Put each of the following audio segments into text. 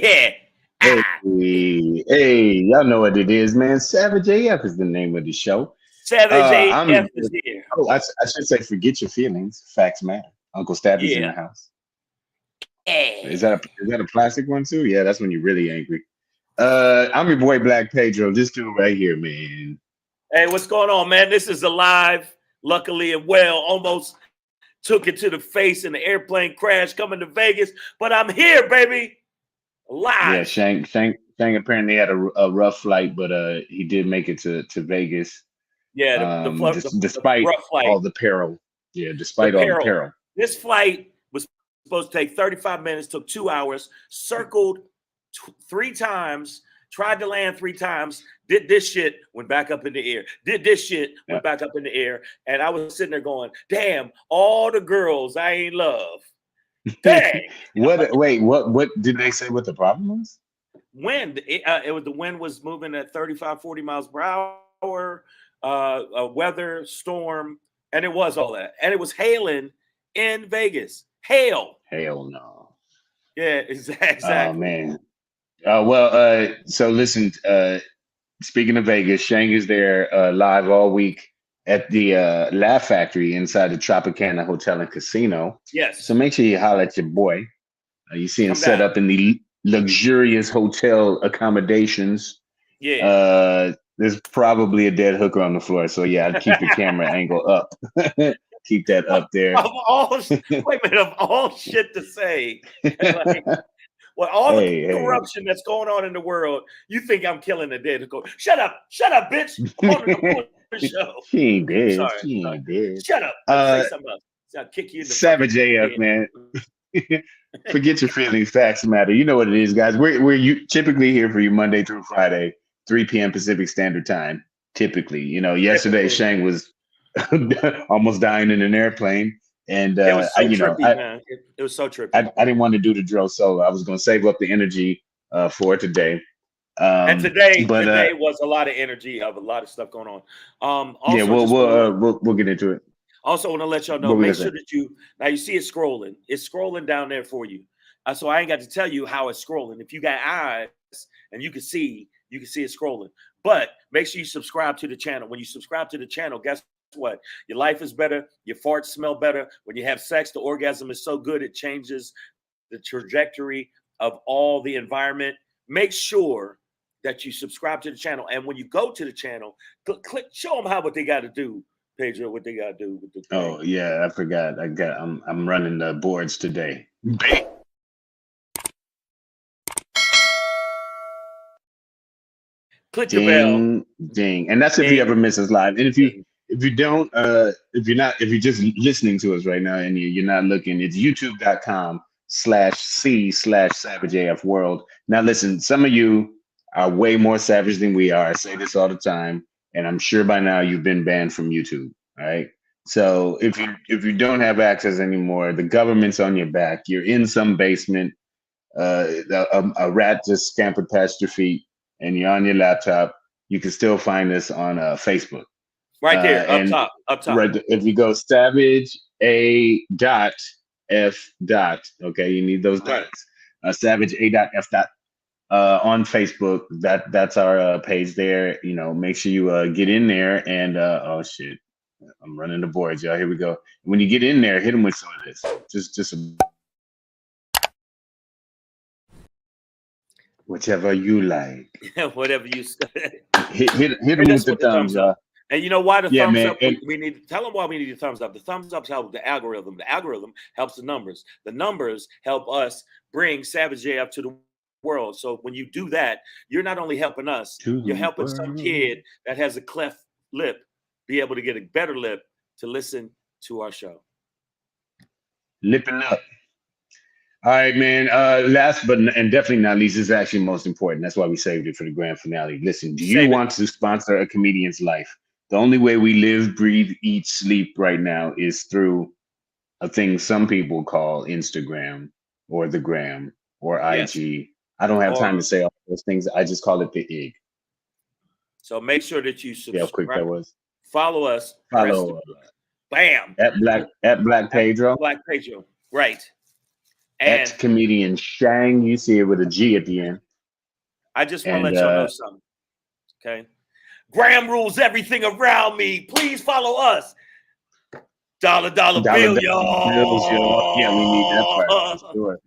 Yeah. Hey, hey, y'all know what it is, man. Savage AF is the name of the show. Savage I'm AF your is here. oh, I should say forget your feelings. Facts matter. Uncle Stab is in Yeah. the house. Yeah. Is that a plastic one too? Yeah, that's when you're really angry. I'm your boy Black Pedro. This dude right here, man. Hey, what's going on, man? This is alive, luckily and well. Almost took it to the face in the airplane crash coming to Vegas, but I'm here, baby. Yeah, Alive. Shang apparently had a rough flight, but he did make it to Vegas. Yeah, the Despite rough flight, all the peril. Yeah, the despite all the peril. peril. This flight was supposed to take 35 minutes, took 2 hours, circled 3 times, tried to land 3 times, did this shit, went back up in the air, did this shit, went back up in the air. And I was sitting there going, damn, all the girls I ain't love. Dang. What did they say what the problem was? Wind. The wind was moving at 35, 40 miles per hour, weather, storm, and it was all that. And it was hailing in Vegas. Hail. Hell no. Yeah, exactly. Oh man. So listen, speaking of Vegas, Shang is there live all week at the Laugh Factory inside the Tropicana Hotel and Casino. Yes. So make sure you holler at your boy. You see him Come set down. up in the luxurious hotel accommodations. Yeah. There's probably a dead hooker on the floor. So yeah, I'd keep your camera angle up. Keep that up there. Wait a minute, of all shit to say. Like, well, all the corruption that's going on in the world, you think I'm killing a dead hooker. Shut up, bitch. I'm on the show. She ain't dead. Sorry, she ain't dead. Shut up. Say something else. I'll kick you in the Savage AF, man. Forget your feelings. Facts matter. You know what it is, guys. We're typically here for you Monday through Friday, 3 p.m. Pacific Standard Time. Typically, yesterday Shang was almost dying in an airplane, and it was so trippy, man. It was so trippy. I didn't want to do the drill solo. I was going to save up the energy for today. And today was a lot of energy of a lot of stuff going on. Also, yeah, we'll get into it. Also, want to let y'all know, make sure that you see it scrolling. It's scrolling down there for you. So I ain't got to tell you how it's scrolling. If you got eyes and you can see it scrolling. But make sure you subscribe to the channel. When you subscribe to the channel, guess what? Your life is better. Your farts smell better. When you have sex, the orgasm is so good it changes the trajectory of all the environment. Make sure that you subscribe to the channel. And when you go to the channel, click, show them what they got to do. Pedro, what they gotta do with the thing. Oh yeah, I forgot. I'm running the boards today. Click the bell. Ding. And that's if you ever miss us live. And if you don't, if you're just listening to us right now and you're not looking, it's youtube.com/C/SavageAF World. Now listen, some of you are way more savage than we are. I say this all the time. And I'm sure by now you've been banned from YouTube, right? So if you don't have access anymore, the government's on your back. You're in some basement, a rat just scampered past your feet, and you're on your laptop. You can still find us on Facebook. Right there, up top. Right, if you go savage a.f. Okay, you need those dots. Savage a.f. On Facebook, that's our page there. Make sure you get in there and oh shit, I'm running the boards, y'all. Here we go. When you get in there, hit them with some of this. Just whichever you like. Whatever you hit them with the thumbs up. And you know why the thumbs up? We need to tell them why we need the thumbs up. The thumbs ups help the algorithm. The algorithm helps the numbers. The numbers help us bring Savage AF to the world. So when you do that, you're not only helping us, you're helping some kid that has a cleft lip be able to get a better lip to listen to our show. Lipping up. All right, man. Last but and definitely not least, this is actually most important. That's why we saved it for the grand finale. Listen, do you want to sponsor a comedian's life? The only way we live, breathe, eat, sleep right now is through a thing some people call Instagram or the gram or IG. Yes. I don't have time to say all those things. I just call it the IG. So make sure that you subscribe. See how quick that was. Follow us. Follow. Bam. At Black Pedro. Black Pedro. Right. Ex-comedian Shang. You see it with a G at the end. I just want to let y'all know something. Okay. Graham rules everything around me. Please follow us. Dollar bill, y'all. Yeah, we need that part. For sure.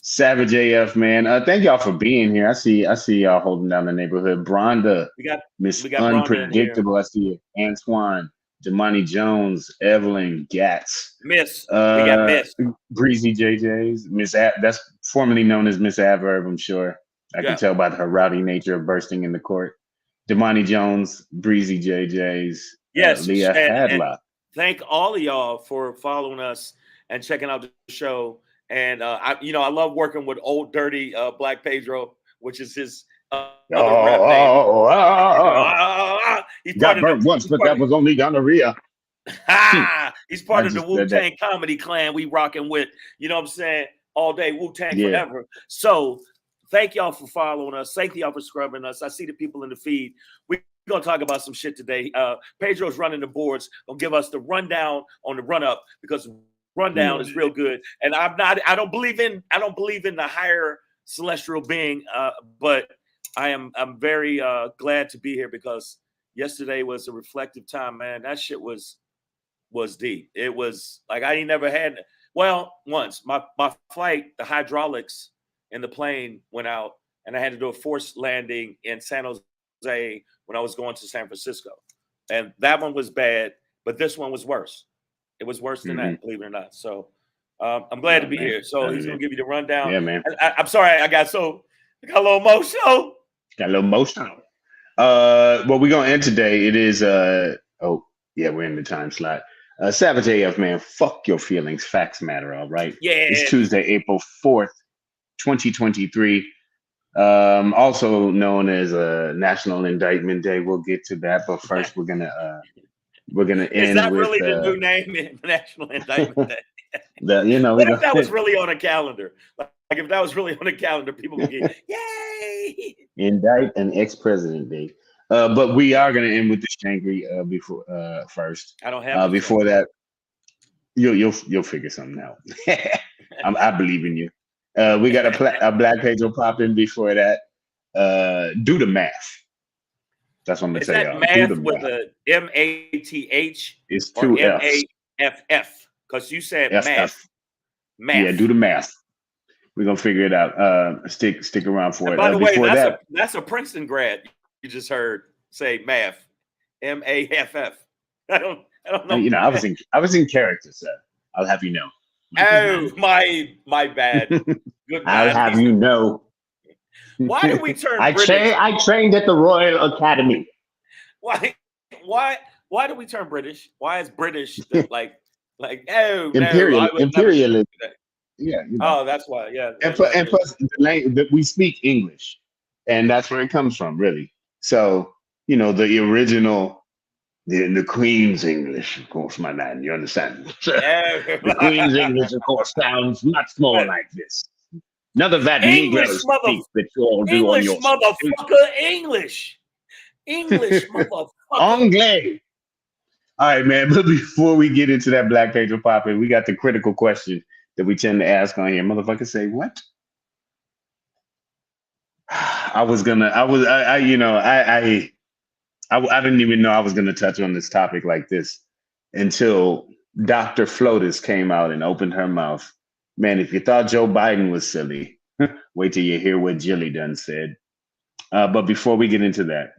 Savage AF, man. Thank y'all for being here. I see y'all holding down the neighborhood. Bronda, Miss Unpredictable. I see you. Antoine, Damani Jones, Evelyn, Gats. Miss. We got Miss. Breezy JJ's. Miss that's formerly known as Miss Adverb, I'm sure. I can tell by her rowdy nature of bursting in the court. Damani Jones, Breezy JJ's. Yes, Leah Hadlock. Thank all of y'all for following us and checking out the show. And I love working with Old Dirty Black Pedro, which is his other rap name. He's got burnt once, but that was only gonorrhea. He's part of the Wu-Tang Comedy Clan we rocking with. You know what I'm saying? All day Wu-Tang forever. So thank y'all for following us. Thank y'all for scrubbing us. I see the people in the feed. We're going to talk about some shit today. Pedro's running the boards. Going to give us the rundown on the run-up because rundown is real good. And I don't believe in the higher celestial being, but I'm very glad to be here because yesterday was a reflective time, man. That shit was deep. It was like I ain't never had, once my flight, the hydraulics in the plane went out and I had to do a forced landing in San Jose when I was going to San Francisco. And that one was bad, but this one was worse. It was worse than that, believe it or not. So I'm glad to be here. So he's going to give you the rundown. Yeah, man. I'm sorry. I got a little emotional. Well, we're going to end today. It is, we're in the time slot. Savage AF, man, fuck your feelings. Facts matter, all right? Yeah. It's Tuesday, April 4th, 2023. Also known as National Indictment Day. We'll get to that. But first, we're going to end with... Is that really the new name, National Indictment Day? What if that was really on a calendar? Like if that was really on a calendar, people would get, yay! Indict an ex-president day. But we are going to end with the Shangry before first. I don't have before that. You'll figure something out. I believe in you. We got a Black Pedro pop in before that. Do the math. That's what I'm gonna tell y'all. Math with a MATH. It's two F's. MAFF. Because you said math. Yeah, do the math. We're gonna figure it out. Stick around for it. By the way, that's a Princeton grad. You just heard say math. MAFF. I don't know. I was in character, sir. I'll have you know. Oh, my bad. Good I'll have you know. Why did we turn British? I trained at the Royal Academy. Why do we turn British? Why is British like imperialism? Yeah. Oh, that's why. Yeah. And plus, we speak English, and that's where it comes from, really. So the original. The Queen's English, of course, my man. You understand? The Queen's English, of course, sounds much more like this. None of that Negro speak that you all do on your English, motherfucker. Anglais. All right, man. But before we get into that Black Pedro pop-in, we got the critical question that we tend to ask on here. Motherfuckers say, what? I didn't even know I was going to touch on this topic like this until Dr. FLOTUS came out and opened her mouth. Man, if you thought Joe Biden was silly, wait till you hear what Jilly done said. But before we get into that,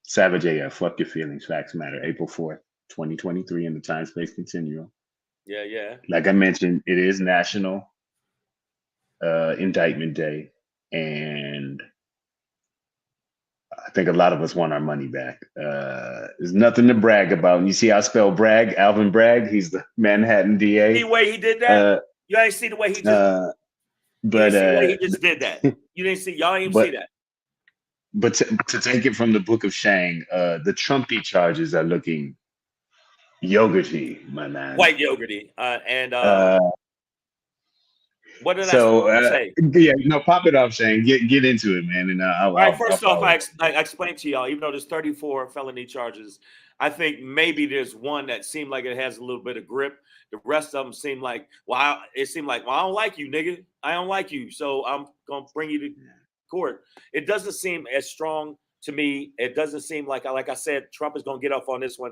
Savage AF, fuck your feelings, facts matter. April 4th, 2023 in the time-space continuum. Yeah. Like I mentioned, it is National Indictment Day, and I think a lot of us want our money back. There's nothing to brag about. And you see how I spell Bragg, Alvin Bragg? He's the Manhattan DA. The way he did that? You ain't see the way he just he just did that. You didn't see, y'all ain't see that. But to take it from the book of Shang, the Trumpty charges are looking Yogurty, my man. White Yogurty. What did I say? Yeah, pop it off, Shane. Get into it, man. And all right, first off, I explained to y'all, even though there's 34 felony charges, I think maybe there's one that seemed like it has a little bit of grip. The rest of them seem like, it seemed like, I don't like you, nigga. I don't like you, so I'm gonna bring you to court. It doesn't seem as strong to me. It doesn't seem like I said, Trump is gonna get off on this one,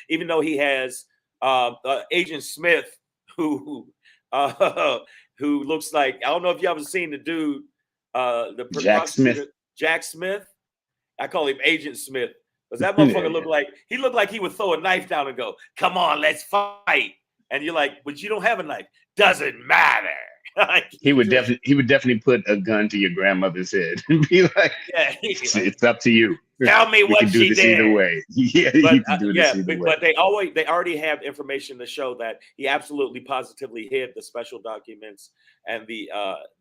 even though he has Agent Smith, who looks like, I don't know if you ever seen the dude, the Jack Smith. Jack Smith. I call him Agent Smith. Because that motherfucker looked like he would throw a knife down and go, "Come on, let's fight." And you're like, "But you don't have a knife." Doesn't matter. He would definitely put a gun to your grandmother's head and be like, "It's up to you. Tell me what she did." Either way. Yeah, you can do this either way. But they already have information to show that he absolutely positively hid the special documents and the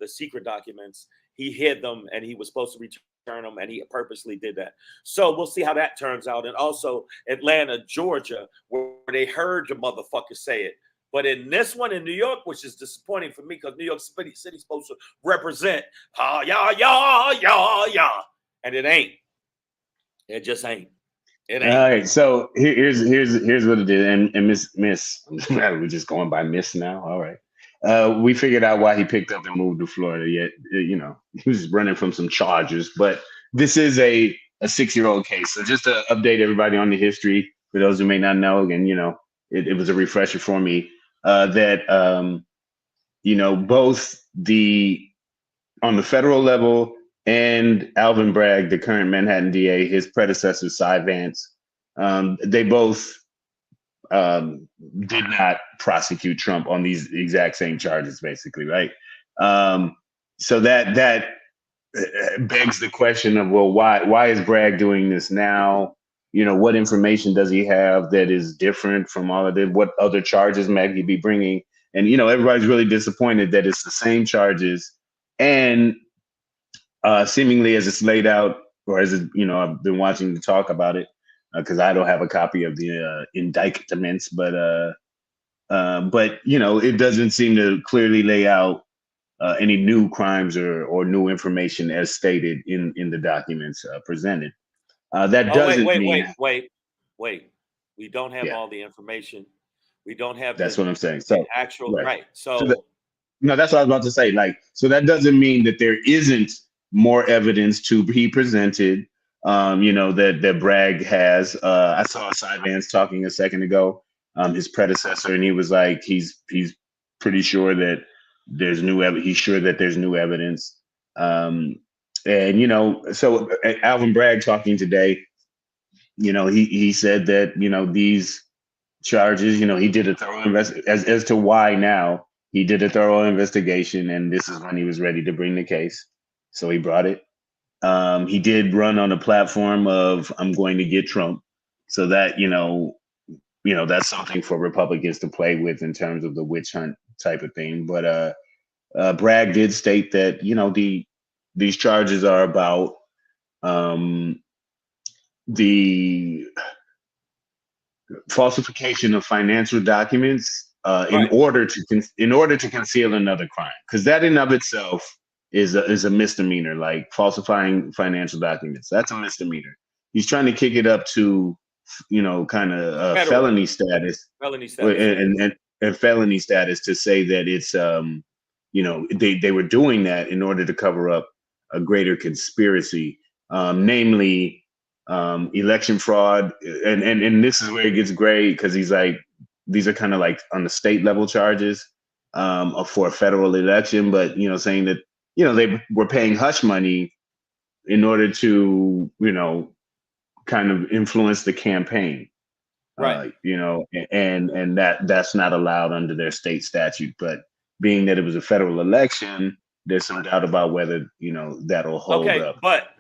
secret documents. He hid them, and he was supposed to return them, and he purposely did that. So we'll see how that turns out. And also Atlanta, Georgia, where they heard the motherfucker say it. But in this one in New York, which is disappointing for me, because New York City's supposed to represent yeah, and it ain't. It just ain't. It ain't. All right, so here's what it is. And Miss, we're just going by Miss now. All right. We figured out why he picked up and moved to Florida. Yet, he was running from some charges. But this is a 6-year-old case. So just to update everybody on the history, for those who may not know, and it was a refresher for me that both on the federal level and Alvin Bragg, the current Manhattan DA, his predecessor Cy Vance, they both did not prosecute Trump on these exact same charges, basically, right? So that begs the question of, well, why is Bragg doing this now? What information does he have that is different from all of it? What other charges might he be bringing? And everybody's really disappointed that it's the same charges, and seemingly as it's laid out, or as I've been watching the talk about it, because I don't have a copy of the indictments, but it doesn't seem to clearly lay out any new crimes or new information as stated in the documents presented. That doesn't mean. Wait. We don't have all the information. We don't have. That's what I'm saying. So actual right. No, that's what I was about to say. So that doesn't mean that there isn't more evidence to be presented. That Bragg has. I saw Cy Vance talking a second ago, his predecessor, and he was like, he's pretty sure that there's new evidence. He's sure that there's new evidence. So Alvin Bragg talking today, he said that, these charges, he did a thorough as to why now. He did a thorough investigation, and this is when he was ready to bring the case. So he brought it. He did run on a platform of, I'm going to get Trump. So that, that's something for Republicans to play with in terms of the witch hunt type of thing. But Bragg did state that, these charges are about the falsification of financial documents in order to conceal another crime, because that in of itself is a misdemeanor. Like falsifying financial documents, that's a misdemeanor. He's trying to kick it up to kind of felony status, and felony status, to say that it's they were doing that in order to cover up a greater conspiracy, namely election fraud. And this is where it gets gray, because he's like, these are kind of like on the state level charges for a federal election, but saying that they were paying hush money in order to kind of influence the campaign, right? And that's not allowed under their state statute. But being that it was a federal election, there's some doubt about whether that'll hold up. But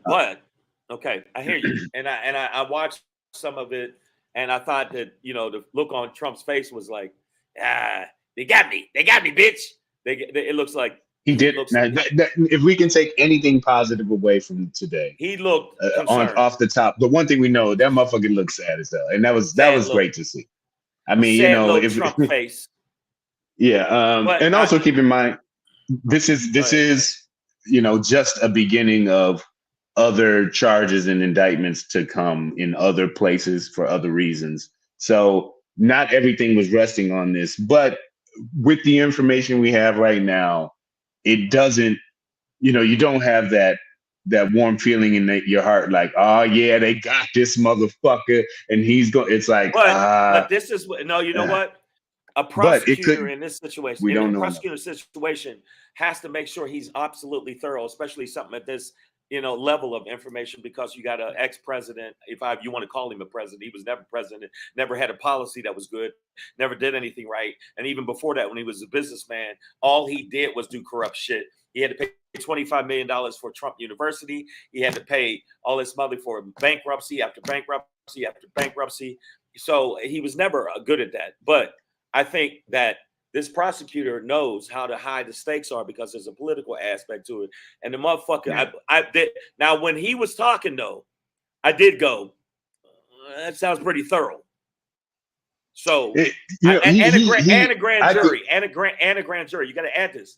okay, I hear you, and I watched some of it, and I thought that the look on Trump's face was like, they got me, bitch. It looks like he did. If we can take anything positive away from today, he looked off the top. The one thing we know, that motherfucker looked sad as hell, and that was great to see. I mean, if Trump face. Yeah, and also keep in mind, this is just a beginning of other charges and indictments to come in other places for other reasons. So not everything was resting on this, but with the information we have right now, it doesn't, you don't have that warm feeling in your heart, like, oh yeah, they got this motherfucker and he's going. It's like, but this is what, no, you know what? A prosecutor in this situation, in a prosecutor situation, has to make sure he's absolutely thorough, especially something at this, level of information, because you got an ex-president. If you want to call him a president, he was never president, never had a policy that was good, never did anything right. And even before that, when he was a businessman, all he did was do corrupt shit. He had to pay $25 million for Trump University. He had to pay all this money for bankruptcy after bankruptcy after bankruptcy. So he was never good at that. But I think that this prosecutor knows how to hide the stakes are, because there's a political aspect to it. And the motherfucker, I did. Now, when he was talking, though, I did go, that sounds pretty thorough. So, and a grand jury. You got to add this.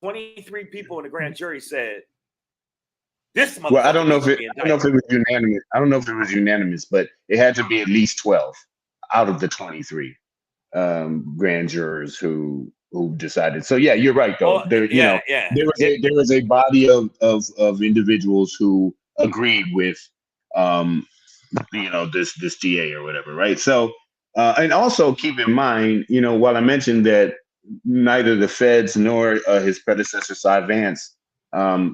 23 people in the grand jury said this motherfucker. Well, I don't know if it was unanimous. I don't know if it was unanimous, but it had to be at least 12 out of the 23 grand jurors who decided. So yeah, you're right though. Well, there was a body of individuals who agreed with this DA or whatever, right? So and also keep in mind, while I mentioned that neither the feds nor his predecessor Cy Vance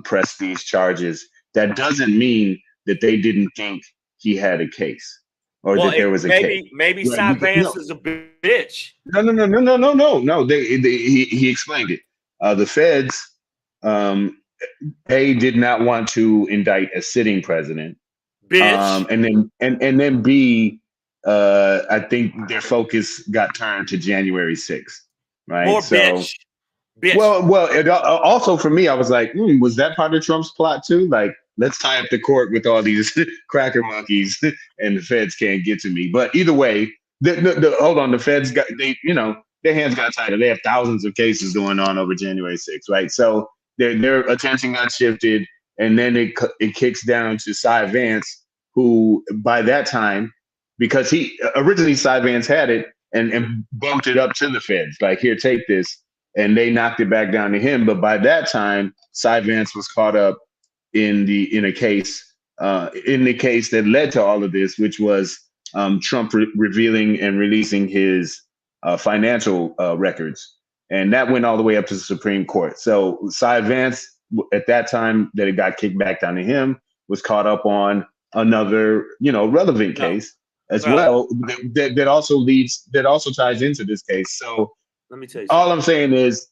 pressed these charges, that doesn't mean that they didn't think he had a case. Or that there was a case. Maybe Cy Vance is a bitch. No. He explained it. The feds, A, did not want to indict a sitting president. Bitch. And then B, I think their focus got turned to January 6th. Right. More bitch. Well, it, also for me, I was like, was that part of Trump's plot too? Like, let's tie up the court with all these cracker monkeys, and the feds can't get to me. But either way, hold on, the feds got their hands got tighter. They have thousands of cases going on over January 6th, right? So their attention got shifted, and then it kicks down to Cy Vance, who by that time, because he originally Cy Vance had it and bumped it up to the feds, like, here, take this. And they knocked it back down to him. But by that time, Cy Vance was caught up in the case that led to all of this, which was Trump revealing and releasing his financial records. And that went all the way up to the Supreme Court. So Cy Vance, at that time that it got kicked back down to him, was caught up on another, relevant case as well. That also ties into this case. So let me tell you all I'm saying is,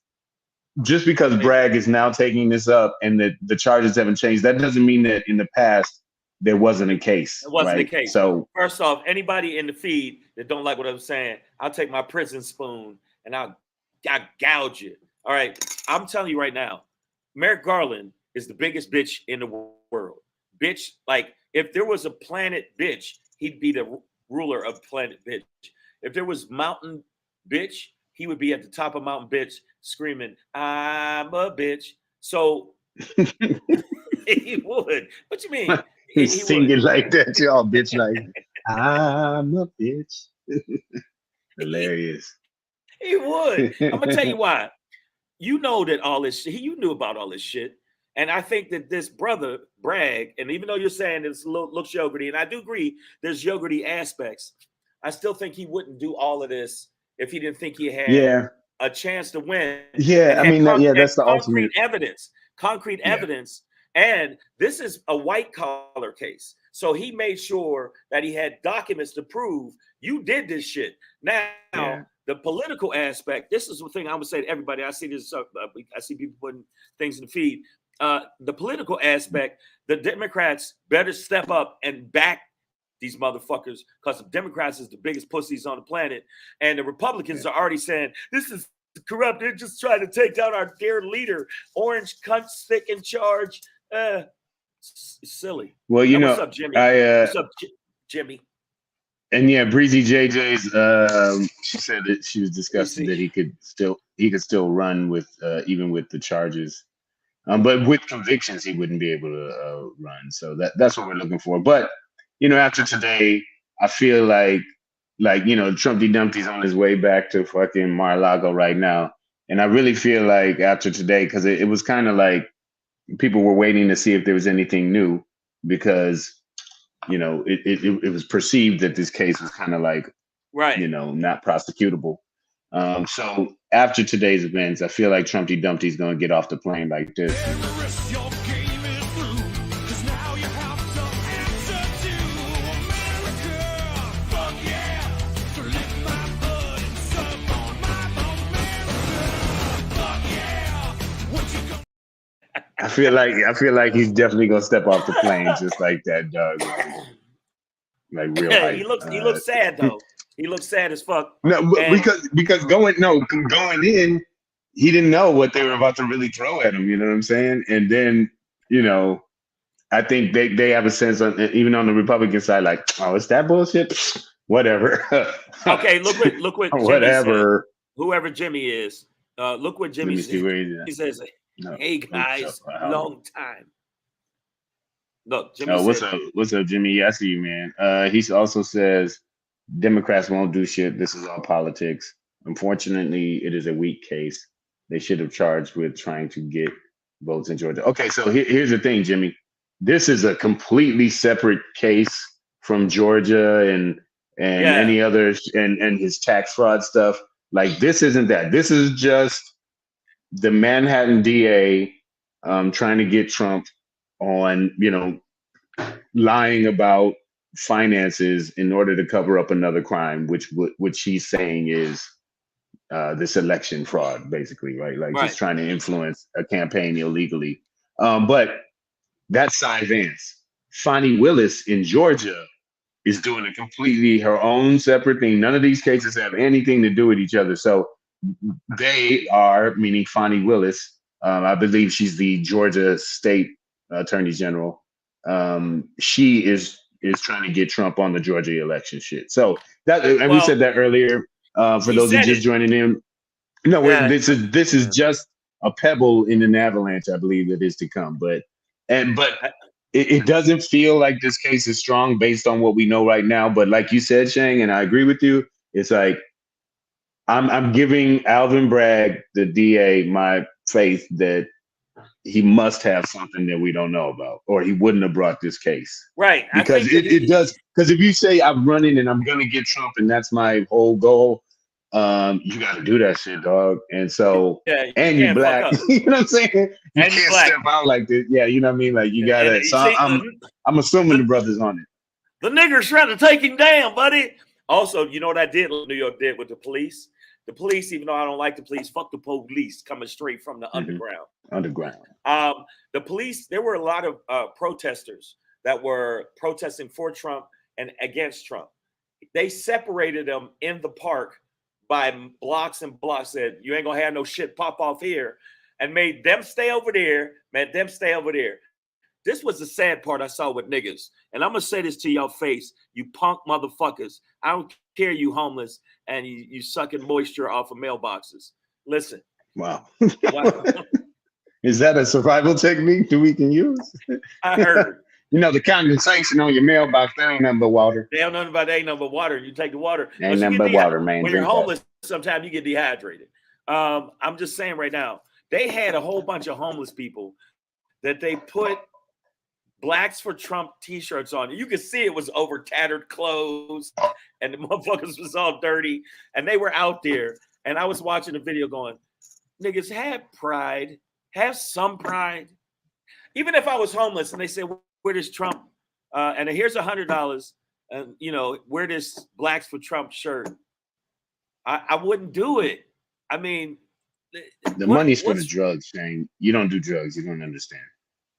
just because Bragg is now taking this up and that the charges haven't changed, that doesn't mean that in the past there wasn't a case. It wasn't a case. So first off, anybody in the feed that don't like what I'm saying, I'll take my prison spoon and I'll gouge it. All right. I'm telling you right now, Merrick Garland is the biggest bitch in the world. Bitch, like, if there was a planet bitch, he'd be the ruler of planet bitch. If there was mountain bitch, he would be at the top of Mountain Bitch screaming, I'm a bitch. So he would. What you mean? He's singing like that, y'all, bitch, like, I'm a bitch. Hilarious. He would. I'm going to tell you why. You know that all this shit, you knew about all this shit. And I think that this brother, Bragg, and even though you're saying this looks Yogurty, and I do agree there's Yogurty aspects, I still think he wouldn't do all of this if he didn't think he had a chance to win. Yeah, I mean, that's the ultimate evidence. Concrete evidence. And this is a white collar case. So he made sure that he had documents to prove you did this shit. Now, the political aspect, this is the thing I would say to everybody. I see this, I see people putting things in the feed. The political aspect, the Democrats better step up and back these motherfuckers, because the Democrats is the biggest pussies on the planet, and the Republicans are already saying this is corrupt. They're just trying to take down our dear leader. Orange cunt stick in charge. Silly. Well, what's up, Jimmy? What's up, Jimmy? And yeah, Breezy JJ's. She said that she was disgusted that he could still run with even with the charges. But with convictions, he wouldn't be able to run. So that's what we're looking for. But after today, I feel like Trumpty Dumpty's on his way back to fucking Mar-a-Lago right now, and I really feel like after today, because it was kind of like people were waiting to see if there was anything new, because it was perceived that this case was kind of like not prosecutable. So after today's events, I feel like Trumpty Dumpty's gonna get off the plane like this. I feel like he's definitely gonna step off the plane just like that, dog. Like real hype. He looks sad though. He looks sad as fuck. No, because going in, he didn't know what they were about to really throw at him. You know what I'm saying? And then I think they have a sense even on the Republican side, like, oh, it's that bullshit. Whatever. Okay, look what whatever. Said. Whoever Jimmy is, look what Jimmy said. He says, "Hey guys, long time." Look, Jimmy. What's up, Jimmy? I see you, man. He also says Democrats won't do shit. This is all politics. Unfortunately, it is a weak case. They should have charged with trying to get votes in Georgia. Okay, so here's the thing, Jimmy. This is a completely separate case from Georgia and any others and his tax fraud stuff. Like, this isn't that. This is just the Manhattan DA trying to get Trump on, lying about finances in order to cover up another crime, which he's saying is this election fraud, basically, right? Like just trying to influence a campaign illegally. But that's Cy Vance. Fani Willis in Georgia is doing a completely her own separate thing. None of these cases have anything to do with each other. So they are, meaning Fani Willis, I believe she's the Georgia State Attorney General. She is trying to get Trump on the Georgia election shit. So we said that earlier. For those who just joining in, this is just a pebble in an avalanche, I believe, that is to come. But it doesn't feel like this case is strong based on what we know right now. But like you said, Shang, and I agree with you, it's like I'm giving Alvin Bragg, the DA, my faith that he must have something that we don't know about, or he wouldn't have brought this case. Right. Because it does. Because if you say I'm running and I'm going to get Trump and that's my whole goal, you got to do that shit, dog. And so, and you're black. You know what I'm saying? You can't step out like this. Yeah, you know what I mean? Like, you got to. So I'm assuming the brother's on it. The niggers trying to take him down, buddy. Also, you know what I did? New York did with the police. The police, even though I don't like the police, fuck the police coming straight from the underground. The police, there were a lot of protesters that were protesting for Trump and against Trump. They separated them in the park by blocks and blocks, said, you ain't gonna have no shit pop off here, and made them stay over there, This was the sad part I saw with niggas. And I'm gonna say this to your face, you punk motherfuckers. I don't care you homeless and you sucking moisture off of mailboxes. Listen. Wow. Is that a survival technique that we can use? I heard. The condensation on your mailbox, that ain't nothing but water. They don't know about ain't nothing but water. You take the water. Ain't nothing but water, man. When you're homeless, sometimes you get dehydrated. I'm just saying right now, they had a whole bunch of homeless people that they put Blacks for Trump t-shirts on. You could see it was over tattered clothes and the motherfuckers was all dirty. And they were out there. And I was watching the video going, niggas, have pride. Have some pride. Even if I was homeless and they said, where does Trump? And here's $100. And, wear this Blacks for Trump shirt. I wouldn't do it. I mean. The money's for the drugs, Shane. You don't do drugs. You don't understand.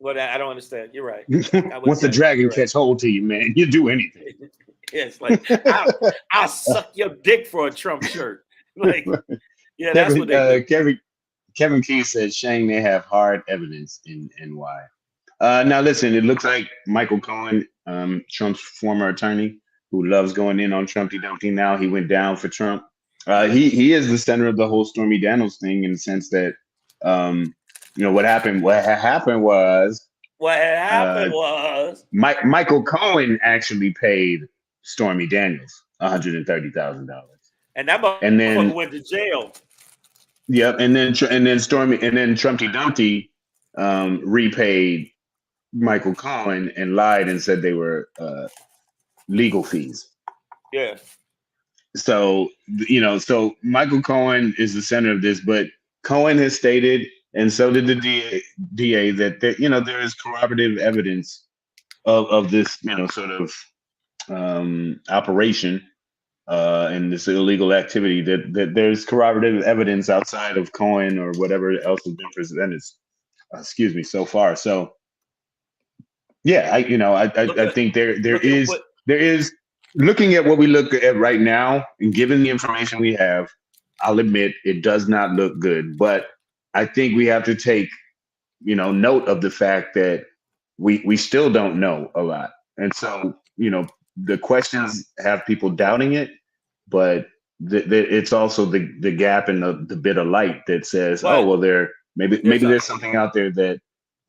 Well, I don't understand. You're right. Once the dragon catch hold to you, man, you do anything. Yes, like I'll suck your dick for a Trump shirt. Like, yeah, that's what they do. Kevin King says, Shane, they have hard evidence in NY. Now, listen, it looks like Michael Cohen, Trump's former attorney, who loves going in on Trumpty Dumpty now, he went down for Trump. He is the center of the whole Stormy Daniels thing in the sense that, You know what happened? What had happened was Michael Cohen actually paid Stormy Daniels $130,000, and that and motherfucker then went to jail. yep, and then Trumpty Dumpty repaid Michael Cohen and lied and said they were legal fees. Yeah. So so Michael Cohen is the center of this, but Cohen has stated, and so did the DA that there is corroborative evidence of this sort of operation and this illegal activity, that there's corroborative evidence outside of Cohen or whatever else has been presented. So far. So yeah, I think there is looking at what we look at right now and given the information we have, I'll admit it does not look good, but I think we have to take note of the fact that we still don't know a lot, and so the questions have people doubting it, but it's also the gap in the bit of light that says, oh well, maybe there's something out there that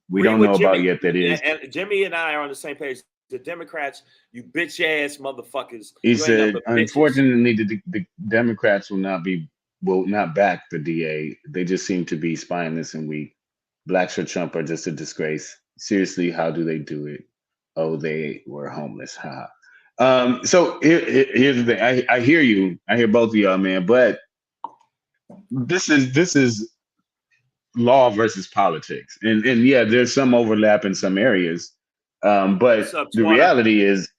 we don't know about yet that is. And Jimmy and I are on the same page. The Democrats, you bitch ass motherfuckers. He said, unfortunately, the Democrats will not back the DA. They just seem to be spineless and weak. Blacks for Trump are just a disgrace. Seriously, how do they do it? Oh, they were homeless. So here's the thing. I hear you. I hear both of y'all, man. But this is law versus politics, and yeah, there's some overlap in some areas. But the reality is,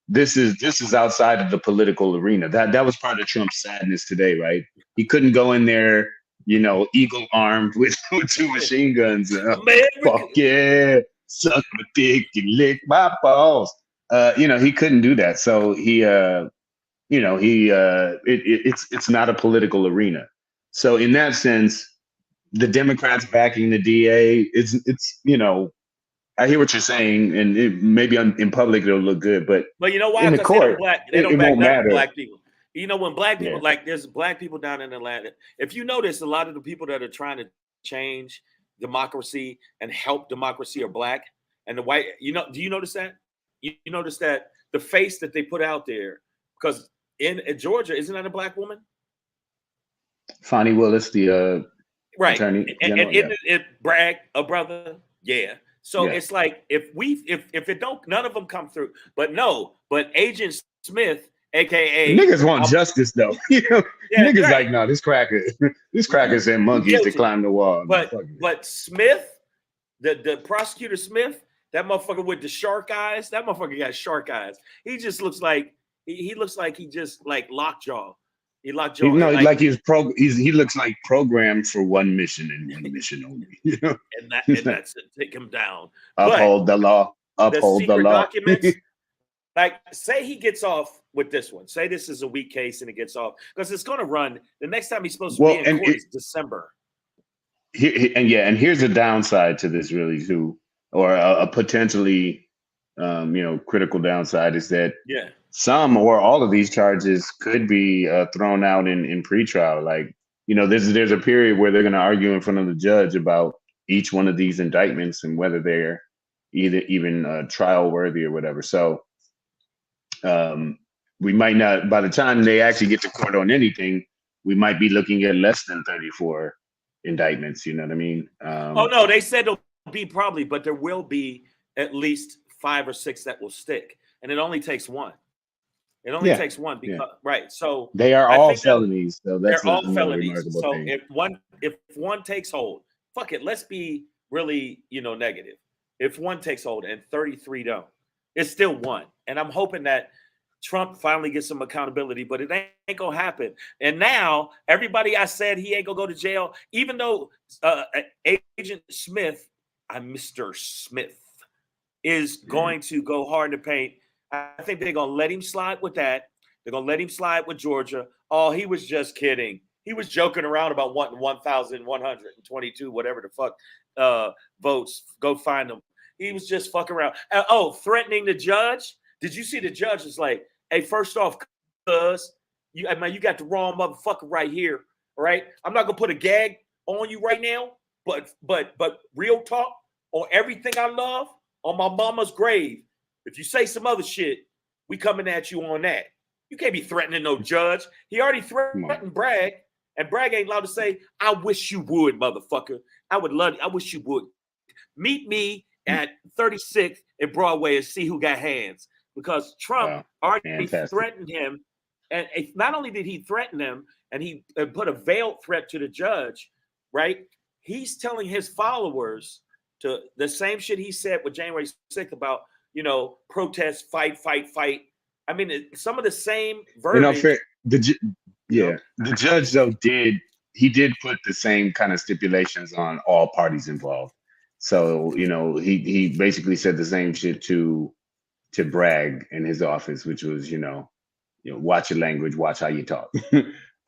this is outside of the political arena. That was part of Trump's sadness today, right? He couldn't go in there, eagle armed with 2 machine guns. Fuck yeah, suck my dick and lick my balls. He couldn't do that. So it's not a political arena. So in that sense, the Democrats backing the DA, it's I hear what you're saying, and maybe in public it'll look good, but you know why? In the court, they don't it won't matter. Black people. When black people, there's black people down in Atlanta. If you notice, a lot of the people that are trying to change democracy and help democracy are black, and the white. Do you notice that? You notice that the face that they put out there, because in Georgia, isn't that a black woman? Fonnie Willis, the right attorney, and Bragg, a brother, yeah. So it's like if it don't, none of them come through. But Agent Smith, aka niggas want justice though. Niggas like, no, this cracker sent monkeys to climb the wall. But Smith, the prosecutor Smith, that motherfucker with the shark eyes, that motherfucker got shark eyes. He just looks like he looks like he just like lockjaw. He lockjaw. He looks like programmed for one mission and one mission only. And that's it. Take him down. Uphold the law. Uphold the law. Documents, like, say he gets off with this one. Say this is a weak case and it gets off, because it's going to run. The next time he's supposed to be in court is December. And here's a downside to this, really, too, or a potentially, critical downside is that some or all of these charges could be thrown out in pretrial. Like, there's a period where they're going to argue in front of the judge about each one of these indictments and whether they're even trial worthy or whatever. So we might not, by the time they actually get to court on anything, we might be looking at less than 34 indictments. You know what I mean? Oh no, they said there'll be probably, but there will be at least 5 or 6 that will stick, and it only takes one. It only takes one because right. So they are all felonies. So they're all felonies. So thing. if one takes hold, fuck it. Let's be really negative. If one takes hold and 33 don't, it's still one. And I'm hoping that Trump finally gets some accountability, but it ain't gonna happen. And now everybody I said he ain't gonna go to jail, even though Agent Smith, Mr. Smith, is going to go hard in the paint. I think they're going to let him slide with that. They're going to let him slide with Georgia. Oh, he was just kidding. He was joking around about wanting 1,122, whatever the fuck, votes. Go find them. He was just fucking around. Threatening the judge. Did you see the judge was like, hey, first off, cuz, you got the wrong motherfucker right here, all right? I'm not going to put a gag on you right now, But real talk, on everything I love, on my mama's grave, if you say some other shit, we coming at you on that. You can't be threatening no judge. He already threatened Bragg, and Bragg ain't allowed to say, I wish you would, motherfucker. I wish you would. Meet me at 36th and Broadway and see who got hands. Because Trump already threatened him. And not only did he threaten him, and he put a veiled threat to the judge, right? He's telling his followers to the same shit he said with January 6th about, protest, fight. I mean, some of the same verbiage. The judge though did put the same kind of stipulations on all parties involved. So he basically said the same shit to Bragg in his office, which was watch your language, watch how you talk.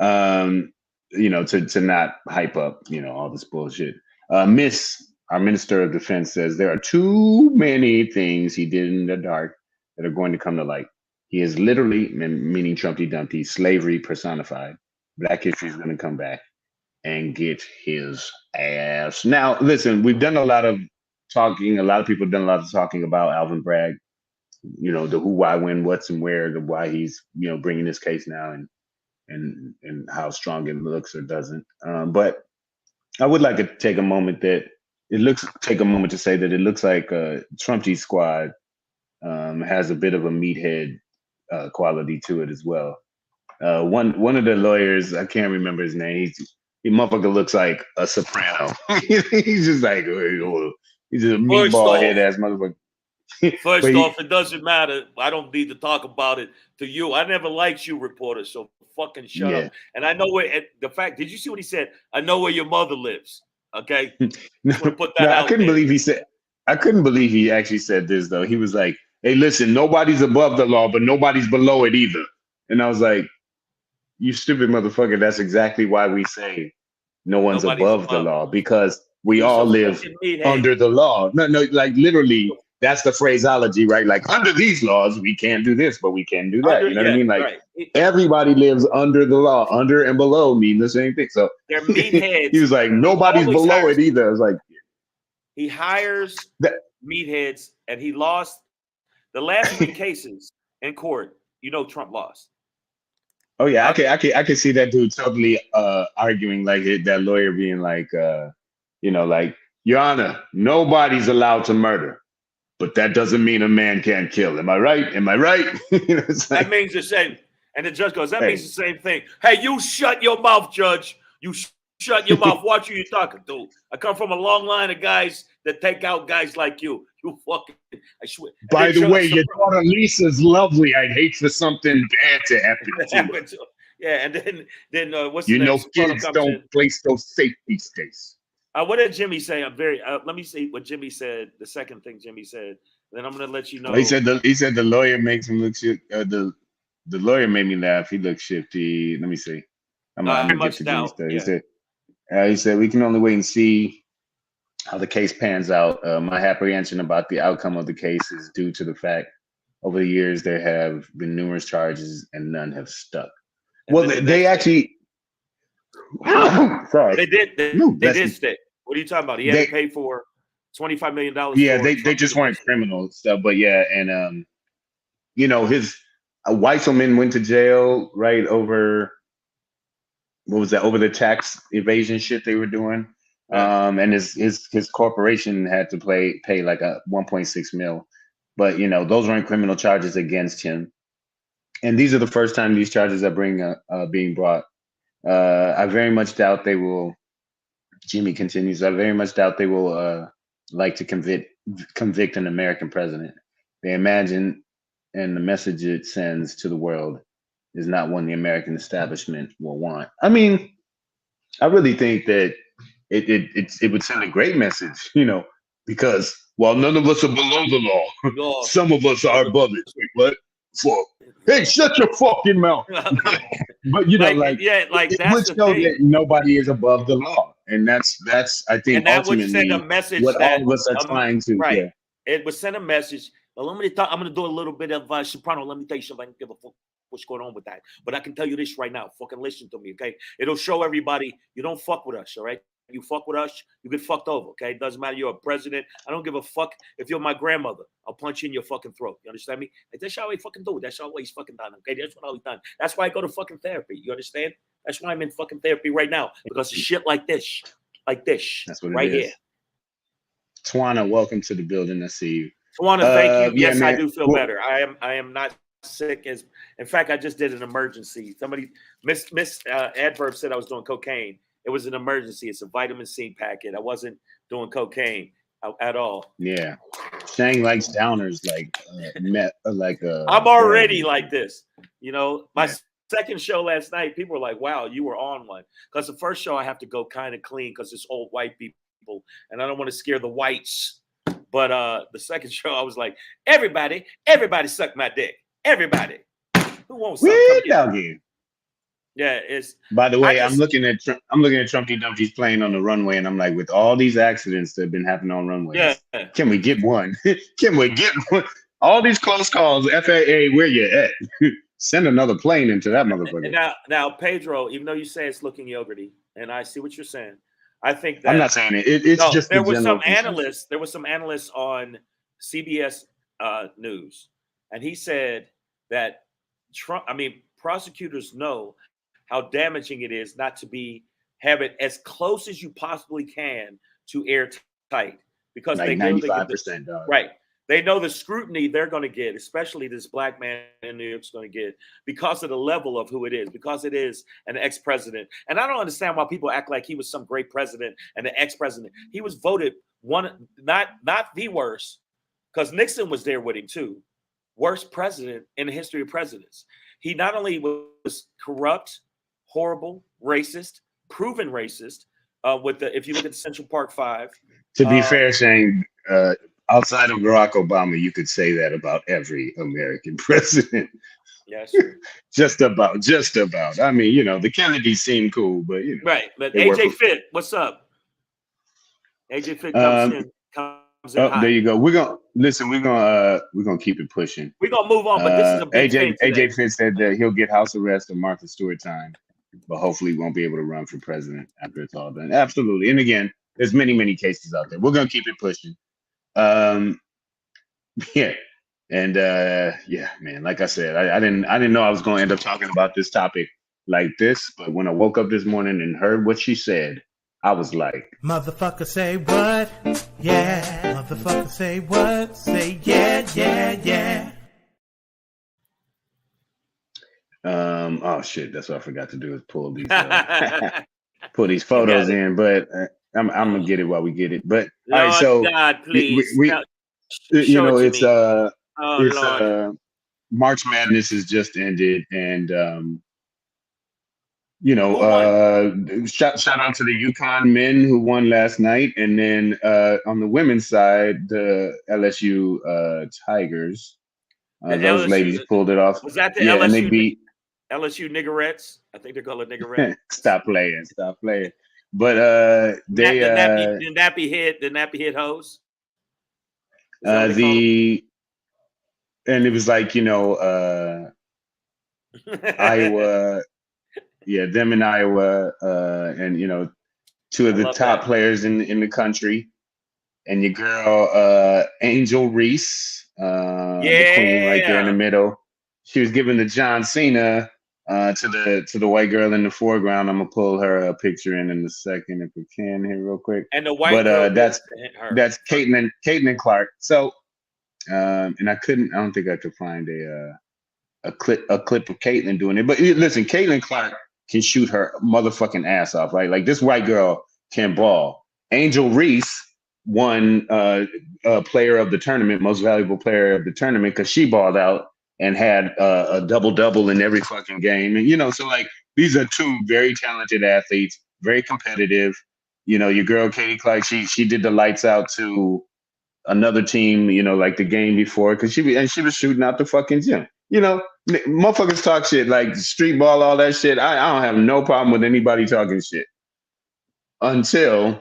To not hype up all this bullshit. Our Minister of Defense says there are too many things he did in the dark that are going to come to light. He is literally, meaning Trumpty Dumpty, slavery personified. Black history is going to come back and get his ass. Now, listen, we've done a lot of talking. A lot of people have done a lot of talking about Alvin Bragg. The who, why, when, what's, and where. The why he's bringing this case now, and how strong it looks or doesn't. But I would like to take a moment to say that it looks like Trumpty's squad has a bit of a meathead quality to it as well. One of the lawyers, I can't remember his name. He motherfucker looks like a soprano. He's just like he's just a meatball head ass motherfucker. First off, it doesn't matter. I don't need to talk about it to you. I never liked you, reporter. So fucking shut up. And I know where did you see what he said? I know where your mother lives. Okay. Put that out. I couldn't believe he actually said this though. He was like, hey, listen, nobody's above the law, but nobody's below it either. And I was like, you stupid motherfucker. That's exactly why we say nobody's above the law, because we all live under the law. No, like literally, that's the phraseology, right? Like under these laws, we can't do this, but we can do that. You know what I mean? Like everybody lives under the law. Under and below mean the same thing. So they're meatheads. He was like, nobody's below it either. I was like, he hires meatheads, and he lost the last 3 cases in court. Trump lost. Oh yeah, I can see that dude totally arguing like that lawyer being like, like, Your Honor, nobody's allowed to murder, but that doesn't mean a man can't kill. Am I right? Am I right? That means the same. And the judge goes, that means the same thing. Hey, you shut your mouth, judge. You shut your mouth. Watch who you're talking to. I come from a long line of guys that take out guys like you. You fucking, I swear. By the way, your daughter Lisa's lovely. I'd hate for something bad to happen to her. Yeah, and then what's the next? Kids don't place those safety stays. What did Jimmy say? Let me see what Jimmy said. The second thing Jimmy said. Then I'm gonna let you know. He said the lawyer makes him look shit. The lawyer made me laugh. He looked shifty. Let me see. I'm gonna get to Jimmy's stuff. He said we can only wait and see how the case pans out. My apprehension about the outcome of the case is due to the fact over the years there have been numerous charges and none have stuck. Well, they actually. Sorry. They did stick. What are you talking about? He had to pay for $25 million. Yeah, they just weren't criminal stuff, but yeah, and his Weisselman went to jail right over what was that? Over the tax evasion shit they were doing. And his corporation had to pay like a 1.6 mil, but those weren't criminal charges against him. And these are the first time these charges are being brought. I very much doubt they will. Jimmy continues. I very much doubt they will like to convict an American president. They imagine, and the message it sends to the world is not one the American establishment will want. I mean, I really think that it would send a great message, because while none of us are below the law, some of us are above it. Wait, what? Fuck. Hey, shut your fucking mouth. But it would show that nobody is above the law, and that's I think and that ultimately would send a message what all of us are trying to. Right. Yeah. It would send a message. Well, I'm going to do a little bit of soprano. Let me tell you something. I don't give a fuck what's going on with that. But I can tell you this right now. Fucking listen to me, okay? It'll show everybody you don't fuck with us, all right? You fuck with us, you get fucked over. Okay, it doesn't matter. You're a president. I don't give a fuck if you're my grandmother. I'll punch you in your fucking throat. You understand me? Like, that's how he fucking do it. That's how he's fucking done. Okay, that's what he's done. That's why I go to fucking therapy. You understand? That's why I'm in fucking therapy right now, because of shit like this. That's what right here. Twana, welcome to the building. I see you. Twana, thank you. Yes, man. I do feel better. I am not sick as. In fact, I just did an emergency. Somebody, Miss Adverb said I was doing cocaine. It was an emergency. It's a vitamin C packet. I wasn't doing cocaine at all. Yeah, Shang likes downers I'm already like this. You know, my second show last night, people were like, "Wow, you were on one." Because the first show I have to go kind of clean because it's old white people, and I don't want to scare the whites. But the second show, I was like, everybody suck my dick. Everybody. Who wants something? Yeah, it's. By the way, I'm looking at Trumpty Dumpty's plane on the runway, and I'm like, with all these accidents that have been happening on runways, can we get one? Can we get one? All these close calls, FAA, where you at? Send another plane into that motherfucker. Now, Pedro, even though you say it's looking yogurty, and I see what you're saying, I think that I'm not saying it. It's just there was some analysts. There was some analysts on CBS News, and he said that prosecutors know how damaging it is not to have it as close as you possibly can to airtight, because like they know 95%, right. They know the scrutiny they're going to get, especially this black man in New York's going to get, because of the level of who it is, because it is an ex-president. And I don't understand why people act like he was some great president and an ex-president. He was voted not the worst, because Nixon was there with him too. Worst president in the history of presidents. He not only was corrupt, horrible, racist, proven racist. If you look at the Central Park Five. To be fair, Shane, outside of Barack Obama, you could say that about every American president. Yes. just about. I mean, you know, the Kennedys seem cool, but you know. Right. But AJ Fitt, what's up? AJ Fitt comes in. There you go. We're gonna keep it pushing. We're gonna move on, but this is a big thing today. AJ Fitt said that he'll get house arrest or Martha Stewart time, but hopefully he won't be able to run for president after it's all done. Absolutely. And again, there's many cases out there. We're gonna keep it pushing. Yeah. And yeah, man, like I said, I didn't know I was gonna end up talking about this topic like this, but when I woke up this morning and heard what she said, I was like, motherfucker say what? Yeah. Motherfucker say what? Say yeah. Oh shit, that's what I forgot to do, is pull these pull these photos in, but I'm gonna get it while we get it. But Lord, all right, so God, please. you know, it's March Madness has just ended, and you know, shout out to the UConn men who won last night, and then on the women's side, the LSU Tigers, those LSU, ladies pulled it off. Was that the LSU? And they beat LSU Niggerettes. I think they're called a Niggerette. Stop playing. But they the nappy hit hose. And it was like, you know, Iowa. Yeah, them in Iowa, and you know, two of the top players in the country, and your girl Angel Reese, the queen right there in the middle. She was giving the John Cena to the white girl in the foreground. I'm gonna pull her picture in a second if we can here real quick. And the white girl, that's Caitlin Clark. So, and I don't think I could find a clip of Caitlin doing it. But listen, Caitlin Clark can shoot her motherfucking ass off, right? Like, this white girl can ball. Angel Reese won player of the tournament, most valuable player of the tournament, because she balled out and had a double-double in every fucking game. And, you know, so like, these are two very talented athletes, very competitive. You know, your girl Katie Clark, she did the lights out to another team, you know, like the game before, because she was shooting out the fucking gym. You know, motherfuckers talk shit like street ball, all that shit. I don't have no problem with anybody talking shit until,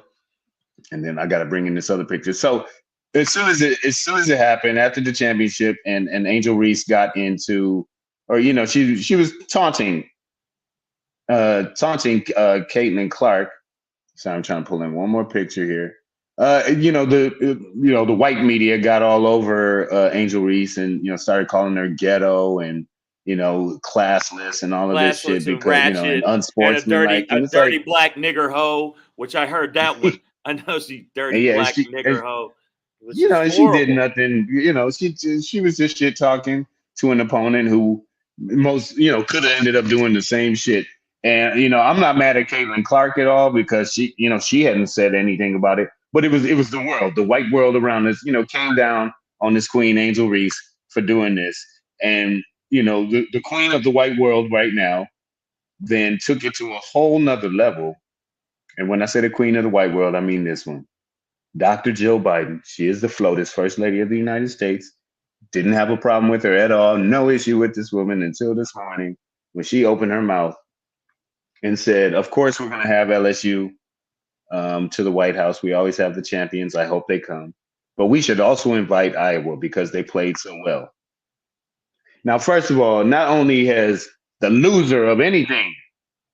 and then I got to bring in this other picture. So as soon as it happened after the championship, and Angel Reese got into, or you know, she was taunting Caitlin Clark, So I'm trying to pull in one more picture here. The white media got all over Angel Reese and started calling her ghetto and classless and all of this shit Classless and because and ratchet and unsportsmanlike, and a it's like, dirty black nigger hoe, which I heard that one. I know she dirty and yeah, black nigger hoe, which you know, is and she did horrible. nothing. She was just shit talking to an opponent who most could have ended up doing the same shit. And I'm not mad at Caitlin Clark at all because she hadn't said anything about it. But it was the world, the white world around us, came down on this Queen Angel Reese for doing this, and the queen of the white world right now then took it to a whole nother level. And when I say the queen of the white world, I mean this one. Dr. Jill Biden, she is the FLOTUS, First Lady of the United States. Didn't have a problem with her at all. No issue with this woman until this morning when she opened her mouth and said, of course, we're going to have LSU to the White House. We always have the champions. I hope they come. But we should also invite Iowa because they played so well. Now, first of all, not only has the loser of anything,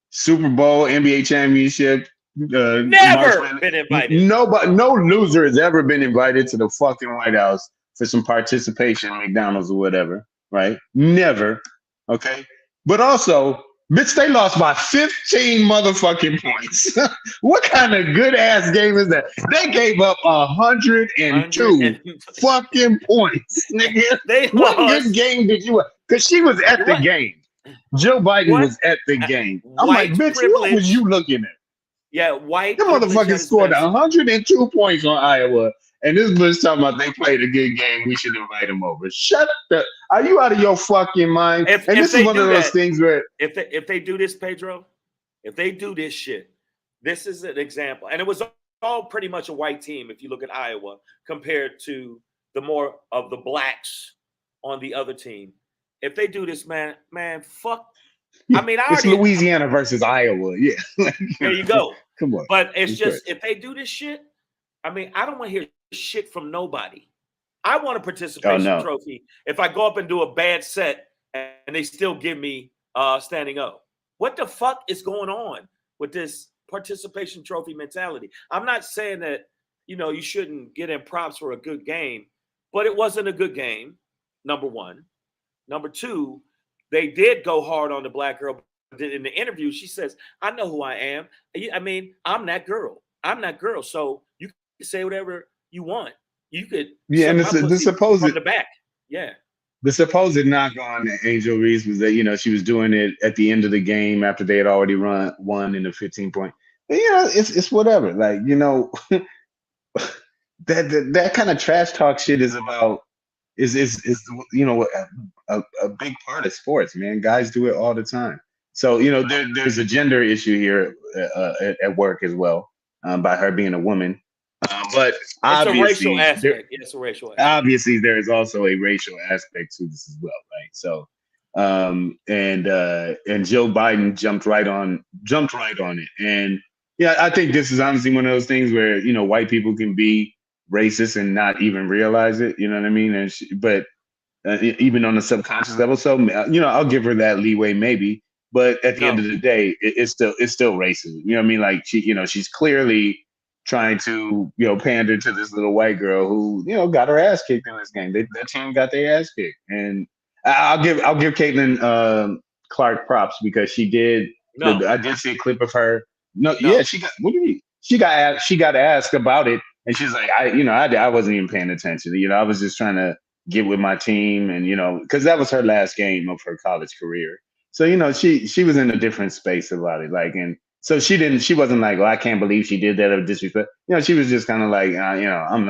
Super Bowl, NBA championship, Never been invited. No loser has ever been invited to the fucking White House for some participation in McDonald's or whatever, right? Never. Okay. But also, bitch, they lost by 15 motherfucking points. What kind of good ass game is that? They gave up 102 fucking points, nigga. What good game did you? Because she was at the game. Joe Biden was at the game. I'm like, bitch, what was you looking at? Yeah, white. The motherfucker scored 102 points on Iowa, and this bitch talking about they played a good game. We should invite them over. Shut up! Are you out of your fucking mind? And this is one of those things where if they do this, Pedro, if they do this shit, this is an example, and it was all pretty much a white team. If you look at Iowa compared to the more of the blacks on the other team, if they do this, man, fuck. I mean, it's Louisiana versus Iowa. Yeah. There you go. Come on. But it's just, if they do this shit, I mean, I don't want to hear shit from nobody. I want a participation trophy if I go up and do a bad set and they still give me standing up. What the fuck is going on with this participation trophy mentality? I'm not saying that, you shouldn't get in props for a good game, but it wasn't a good game, number one. Number two, they did go hard on the black girl. In the interview, she says, I know who I am. I mean, I'm that girl. So you can say whatever you want. You could. Yeah, and the supposed from the back. Yeah. The supposed knock on Angel Reese was that, she was doing it at the end of the game after they had already won in the 15-point. But, it's whatever. Like, that kind of trash talk shit is about is a big part of sports, man. Guys do it all the time. So there's a gender issue here at work as well, by her being a woman. But obviously, it's a racial aspect. Obviously, there is also a racial aspect to this as well, right? So, and Joe Biden jumped right on it, and yeah, I think this is honestly one of those things where white people can be racist and not even realize it. You know what I mean? And but even on a subconscious level, so I'll give her that leeway, maybe. But at the end of the day, it's still racist. You know what I mean? Like she's clearly trying to pander to this little white girl who got her ass kicked in this game. That team got their ass kicked, and I'll give Caitlin Clark props because she did. I did see a clip of her. Yeah, she got. What do you mean? She got asked about it, and she's like, I wasn't even paying attention. I was just trying to get with my team, and because that was her last game of her college career. So she was in a different space about it, like, and so she wasn't like, well, I can't believe she did that of disrespect. She was just kind of like, I'm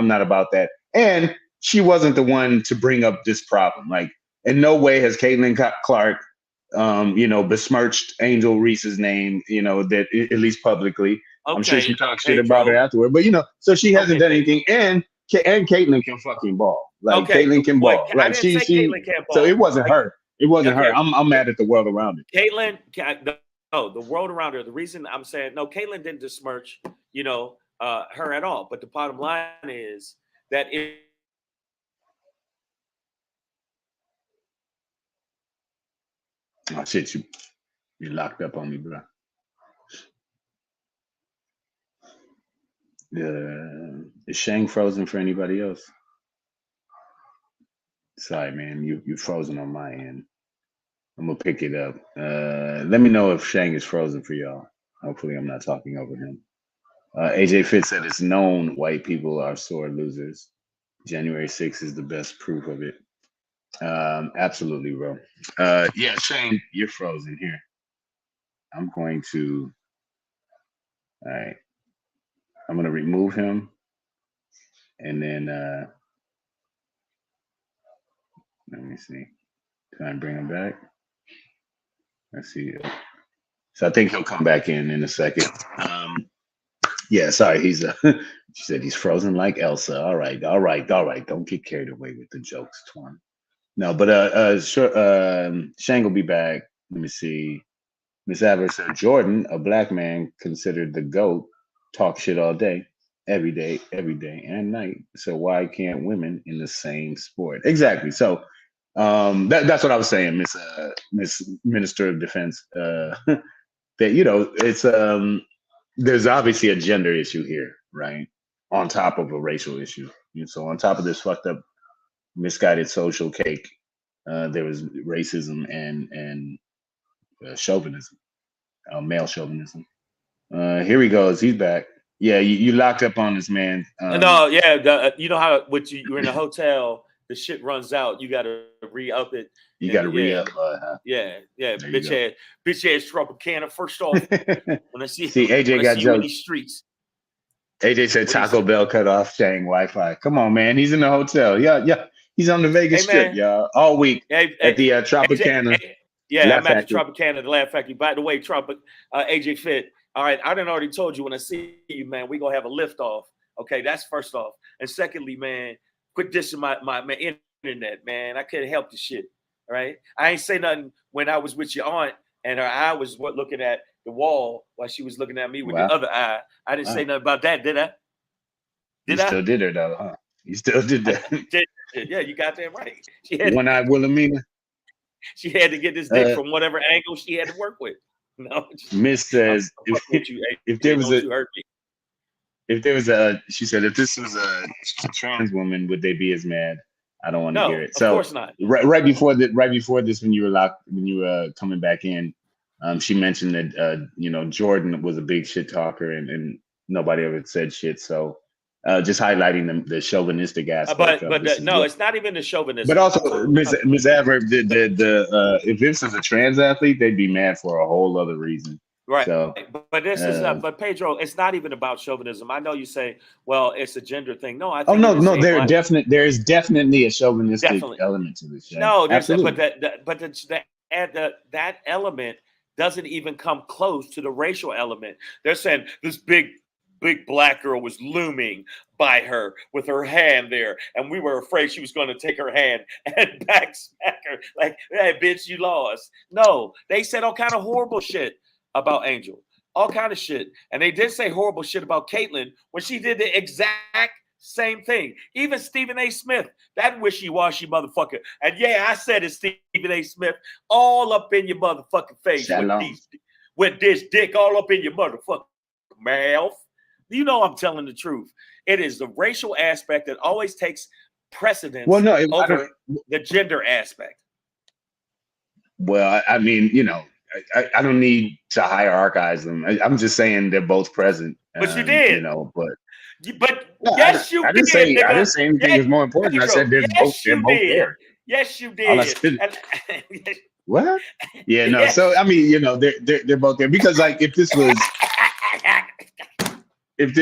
not about that. And she wasn't the one to bring up this problem. Like, in no way has Caitlin Clark, besmirched Angel Reese's name, that at least publicly. Okay, I'm sure she talked shit about her afterward, but so she hasn't done anything. And Caitlin can fucking ball. Like, Caitlin can ball. Like, she Caitlin can't ball. So it wasn't her. It wasn't her. I'm mad at the world around it. Caitlin, the world around her. The reason I'm saying no, Caitlin didn't besmirch, her at all. But the bottom line is that oh shit, you locked up on me, bro. Is Shang frozen for anybody else? Sorry, man, you frozen on my end. I'm gonna pick it up. Let me know if Shang is frozen for y'all. Hopefully, I'm not talking over him. AJ Fitz said it's known white people are sore losers. January 6th is the best proof of it. Absolutely, bro. Yeah, Shang, you're frozen here. I'm going to. All right. I'm gonna remove him, and then let me see. Try and bring him back. Let's see. So I think he'll come back in a second. Yeah, sorry. He's she said he's frozen like Elsa. All right. Don't get carried away with the jokes, Twan. No, but sure. Shang will be back. Let me see. Miss Aver said Jordan, a black man considered the GOAT, talk shit all day, every day, and night. So why can't women in the same sport? Exactly. So that's what I was saying, Miss Minister of Defense. That it's there's obviously a gender issue here, right? On top of a racial issue. So on top of this fucked up, misguided social cake, there was racism and chauvinism, male chauvinism. Here he goes. He's back. Yeah, you locked up on this man. No, yeah. You know how you're in a hotel, the shit runs out. You got to re-up it. You got to re-up. Yeah. Bitch ass Tropicana. First off, when I see AJ got you in these streets. AJ said Taco Bell cut off Shang Wi-Fi. Come on, man. He's in the hotel. Yeah. He's on the Vegas Strip, y'all, all week at the Tropicana. I'm at the Tropicana, the Laugh Factory. By the way, AJ Fit. All right, I done already told you when I see you, man, we gonna have a lift off. Okay, that's first off. And secondly, man, quit dissing my internet, man. I couldn't help the shit. All right. I ain't say nothing when I was with your aunt and her eye was looking at the wall while she was looking at me with the other eye. I didn't say nothing about that, did I? You still did it though, huh? You still did that. Yeah, you got that right. One-eyed Wilhelmina. She had to get this dick from whatever angle she had to work with. No, Miss says if there was a she said if this was a trans woman, would they be as mad? I don't want to hear it. So of course not. Right before this, when you were coming back in, she mentioned that Jordan was a big shit talker and nobody ever said shit. So just highlighting the chauvinistic aspect. But it's not even the chauvinism. But also, Ms. Aver, if this is a trans athlete, they'd be mad for a whole other reason. Right. So, but this is but Pedro, it's not even about chauvinism. I know you say, well, it's a gender thing. No, I think there is definitely a chauvinistic element to this. Yeah. No, absolutely. But that element doesn't even come close to the racial element. They're saying this big black girl was looming by her with her hand there, and we were afraid she was going to take her hand and backsmack her like, hey, bitch, you lost. No, they said all kind of horrible shit about Angel, all kind of shit, and they did say horrible shit about Caitlyn when she did the exact same thing. Even Stephen A. Smith, that wishy-washy motherfucker, and yeah, I said it's Stephen A. Smith, all up in your motherfucking face with this dick all up in your motherfucking mouth. You know I'm telling the truth. It is the racial aspect that always takes precedence over the gender aspect. Well, I mean, I don't need to hierarchize them. I'm just saying they're both present. But you did. Yes, you did. I didn't say anything is more important. I said they're both there. Yes, you did. What? Yeah, no. Yes. So I mean, they're both there because like if this was. If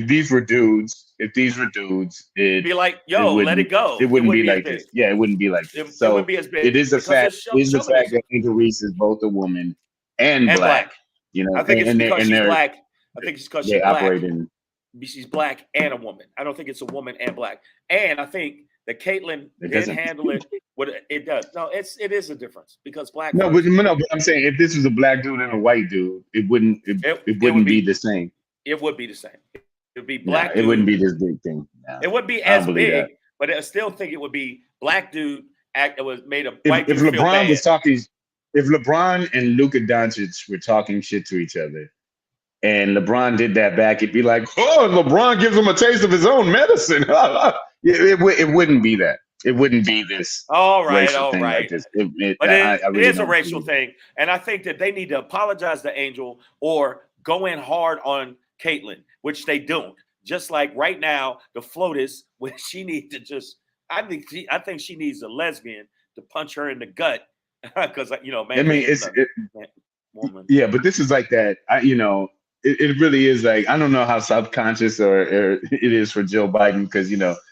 these were dudes, it'd be like, yo, let it go. It wouldn't be like this. Yeah, it wouldn't be like this. So it is a fact. It is the fact that Angel Reese is both a woman and black. I think it's because she's black. I think it's because she's black. She's black and a woman. I don't think it's a woman and black. And I think that Caitlyn did handle it. What it does. No, it is a difference because black. But I'm saying if this was a black dude and a white dude, it wouldn't be the same. It would be the same. It would be black. It wouldn't be this big thing. No, it wouldn't be as big, but I still think it would be black dude. It was made of white. If LeBron was talking, if LeBron and Luka Doncic were talking shit to each other, and LeBron did that back, it'd be like, oh, LeBron gives him a taste of his own medicine. It wouldn't be that. It wouldn't be this racial thing like this. But I it really is a racial thing. And I think that they need to apologize to Angel or go in hard on Caitlyn, which they don't. Just like right now, the FLOTUS, when she needs to just, I think she needs a lesbian to punch her in the gut. Because, man. I mean, woman. Yeah, but this is like that. It really is like, I don't know how subconscious or it is for Jill Biden because,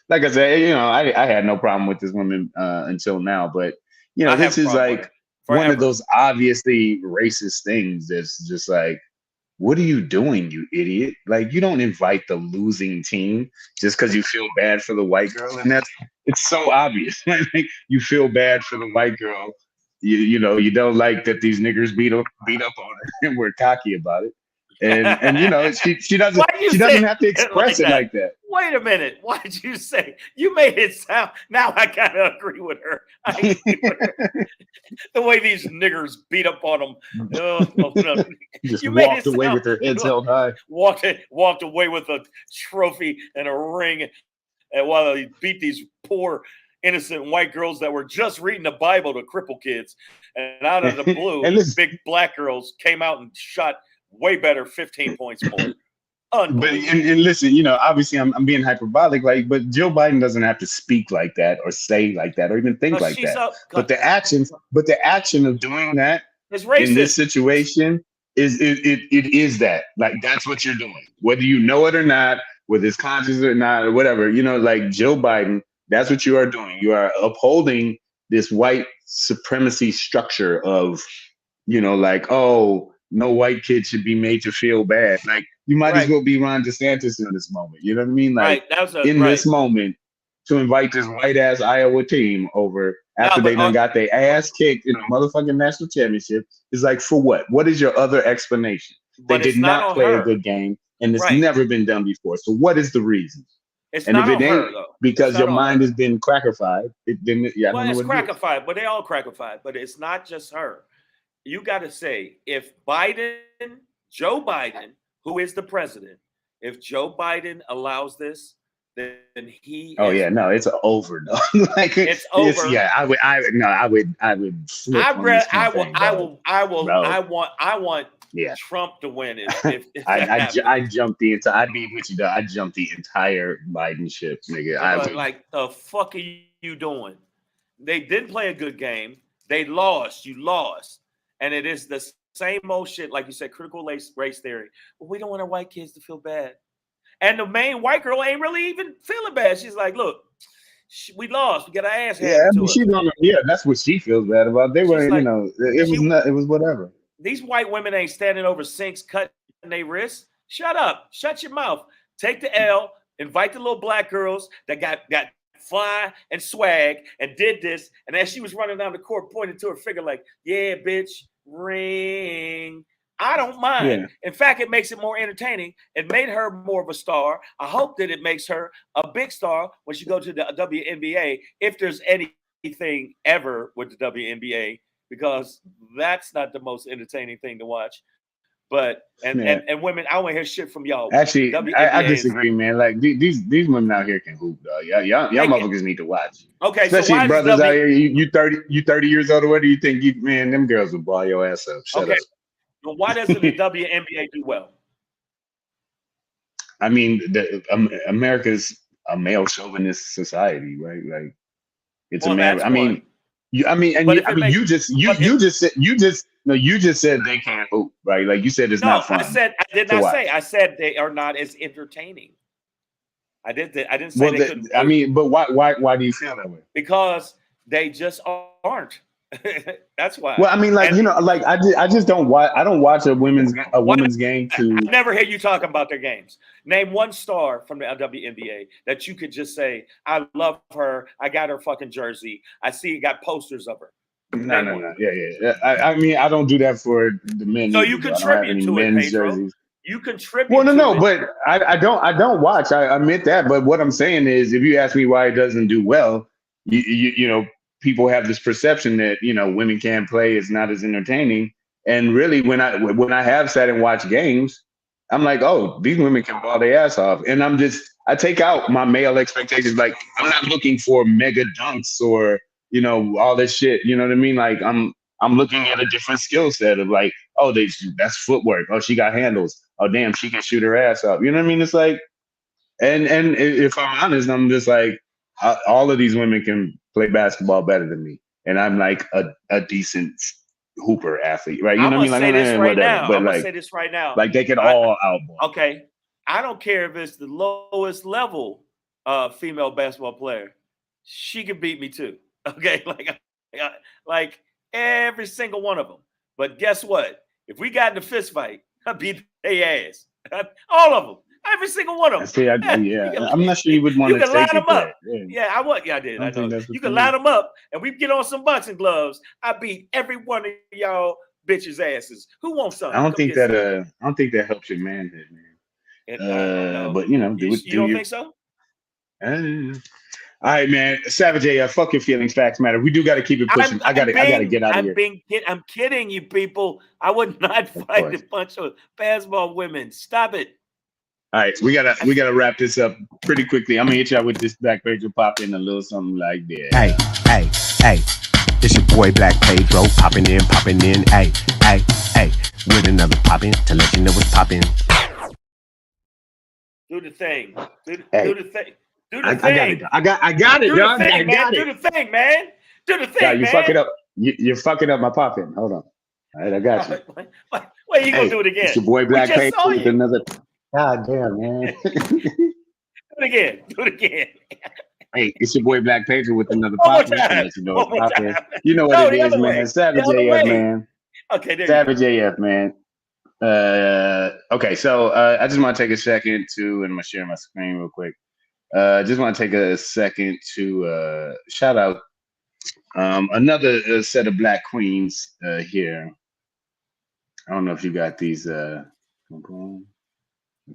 like I said, I had no problem with this woman until now. But, this is like one of those obviously racist things that's just like, what are you doing, you idiot? Like, you don't invite the losing team just because you feel bad for the white girl. And it's so obvious. Like, you feel bad for the white girl. You don't like that these niggers beat up on her and we're cocky about it. And she doesn't have to express it like that. Wait a minute. Why'd you say? You made it sound. Now I gotta agree with her. The way these niggers beat up on them. Just walked away with their heads held high. Walked away with a trophy and a ring, and while they beat these poor innocent white girls that were just reading the Bible to cripple kids, and out of the blue, big black girls came out and shot way better 15 points more. But and listen, obviously I'm being hyperbolic, but Jill Biden doesn't have to speak like that or say like that or even think like that. But the action of doing that is racist. In this situation it is that. Like, that's what you're doing, whether you know it or not, whether it's conscious or not or whatever. Like Jill Biden, that's what you are doing. You are upholding this white supremacy structure of, like, oh, no white kid should be made to feel bad. Like, you might as well be Ron DeSantis in this moment. You know what I mean? Like, this moment, to invite this white ass Iowa team over after they done got their ass kicked in a motherfucking national championship is like, for what? What is your other explanation? They did not play a good game, and it's never been done before. So what is the reason? It's and if it ain't because your mind has been crackified, it's crackified, but they all crackified. But it's not just her. You got to say, if Joe Biden, who is the president, if Joe Biden allows this, then he. Oh yeah, no, it's over. No, like it's over. I would. I want Trump to win. I jumped the entire. I'd be with you though. I jumped the entire Biden ship, nigga. Like, the fuck are you doing? They didn't play a good game. They lost. You lost. And it is the same old shit, like you said, critical race theory. Well, we don't want our white kids to feel bad. And the main white girl ain't really even feeling bad. She's like, look, we lost. We got our ass handed to us. That's what she feels bad about. They were, like, it was whatever. These white women ain't standing over sinks, cutting their wrists. Shut up. Shut your mouth. Take the L. Invite the little black girls that got fly and swag and did this. And as she was running down the court, pointing to her figure like, yeah, bitch, ring. I don't mind. Yeah. In fact, it makes it more entertaining. It made her more of a star. I hope that it makes her a big star when she goes to the WNBA, if there's anything ever with the WNBA, because that's not the most entertaining thing to watch. But and women, I want to hear shit from y'all. Actually, I disagree, man. Like these women out here can hoop, dog. Y'all motherfuckers need to watch. Okay, especially so brothers out here. You 30 years old, or what do you think? Them girls will ball your ass up. Shut up. But why doesn't the WNBA do well? I mean, America's a male chauvinist society, right? Like, it's a man. You just said they can't hoop, right? Like, you said it's not fun. I said they are not as entertaining. I didn't say they couldn't. I mean, but why do you feel that way? Because they just aren't. That's why. Well, I mean, like, I just don't watch. I don't watch a women's game. I never hear you talking about their games. Name one star from the WNBA that you could just say, I love her. I got her fucking jersey. I see you got posters of her. No. Yeah. I mean, I don't do that for the men. So you contribute to it, Pedro. You contribute. Well, no, but I don't watch. I admit that. But what I'm saying is, if you ask me why it doesn't do well, you know, people have this perception that, you know, women can't play, it's not as entertaining. And really, when I have sat and watched games, I'm like, oh, these women can ball their ass off. And I take out my male expectations. Like, I'm not looking for mega dunks or, all this shit. You know what I mean? Like, I'm looking at a different skill set of like, oh, that's footwork. Oh, she got handles. Oh, damn, she can shoot her ass up. You know what I mean? It's like, and if I'm honest, I'm just like, all of these women can play basketball better than me. And I'm like a decent hooper athlete, right? You I'm know what I gonna mean? say this right whatever. now. But I'm gonna like, say this right now. like they could all outball. Okay, I don't care if it's the lowest level female basketball player. She can beat me too. Okay, like every single one of them. But guess what? If we got in a fist fight, I beat their ass. All of them. Every single one of them. See, I'm not sure you would want to line take them it up. there. Yeah, I did. I know. You can line line them up, and we get on some boxing gloves. I beat every one of y'all bitches' asses. Who wants something? I don't think that helps your manhood, man. But you don't think so? All right, man. Savage AF, fuck your feelings. Facts matter. We do got to keep it pushing. I gotta get out of here. I'm kidding you, people. I would not fight a bunch of basketball women. Stop it. All right, we gotta wrap this up pretty quickly. I'm gonna hit y'all with this Black Pedro pop in a little something like that. Hey, it's your boy Black Pedro popping in, hey, with another popping to let you know what's popping. Do the thing. Do the thing. Do the I thing. I got it, dog. I got it. Do the thing, man. Do the thing, yeah, you man. fuck it up. You're fucking up my popping. Hold on. All right, I got you. Wait, you gonna do it again? It's your boy Black Pedro with another. God damn, man. Do it again. Hey, it's your boy Black Pedro with another podcast. You know what it is, man. Savage AF, man. Okay, Savage AF, man. Okay, so I just want to take a second to, and I'm gonna share my screen real quick. Just want to take a second to shout out another set of Black queens here. I don't know if you got these.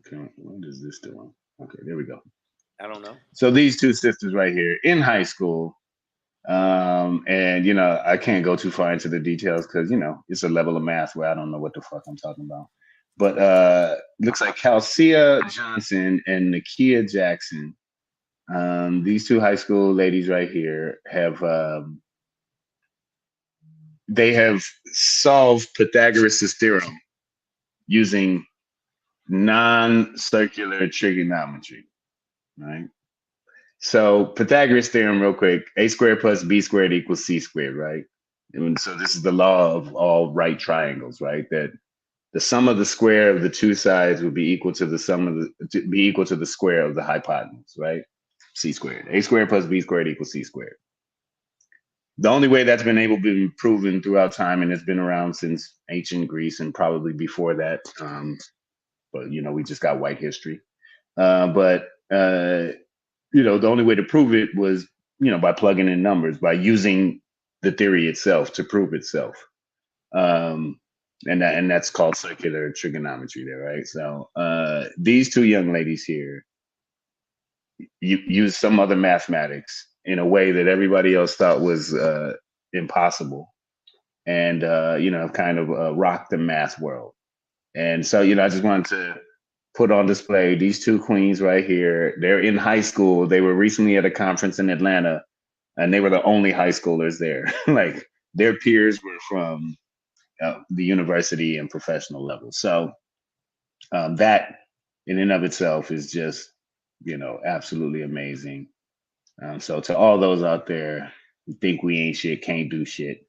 Okay, what is this doing? Okay, there we go. I don't know. So these two sisters right here in high school, and I can't go too far into the details because it's a level of math where I don't know what the fuck I'm talking about. But looks like Calcia Johnson and Nakia Jackson, these two high school ladies right here have they have solved Pythagoras' theorem using non-circular trigonometry, right? So Pythagoras theorem, real quick: a squared plus b squared equals c squared, right? And so this is the law of all right triangles, right? That the sum of the square of the two sides would be equal to the square of the hypotenuse, right? C squared. A squared plus b squared equals c squared. The only way that's been able to be proven throughout time, and it's been around since ancient Greece and probably before that. But we just got white history. But the only way to prove it was by plugging in numbers, by using the theory itself to prove itself. And that's called circular trigonometry there, right? So these two young ladies here use some other mathematics in a way that everybody else thought was impossible, and kind of rocked the math world. And so I just wanted to put on display these two queens right here. They're in high school. They were recently at a conference in Atlanta, and they were the only high schoolers there. Like their peers were from the university and professional level. So that in and of itself is just, absolutely amazing. So to all those out there who think we ain't shit, can't do shit,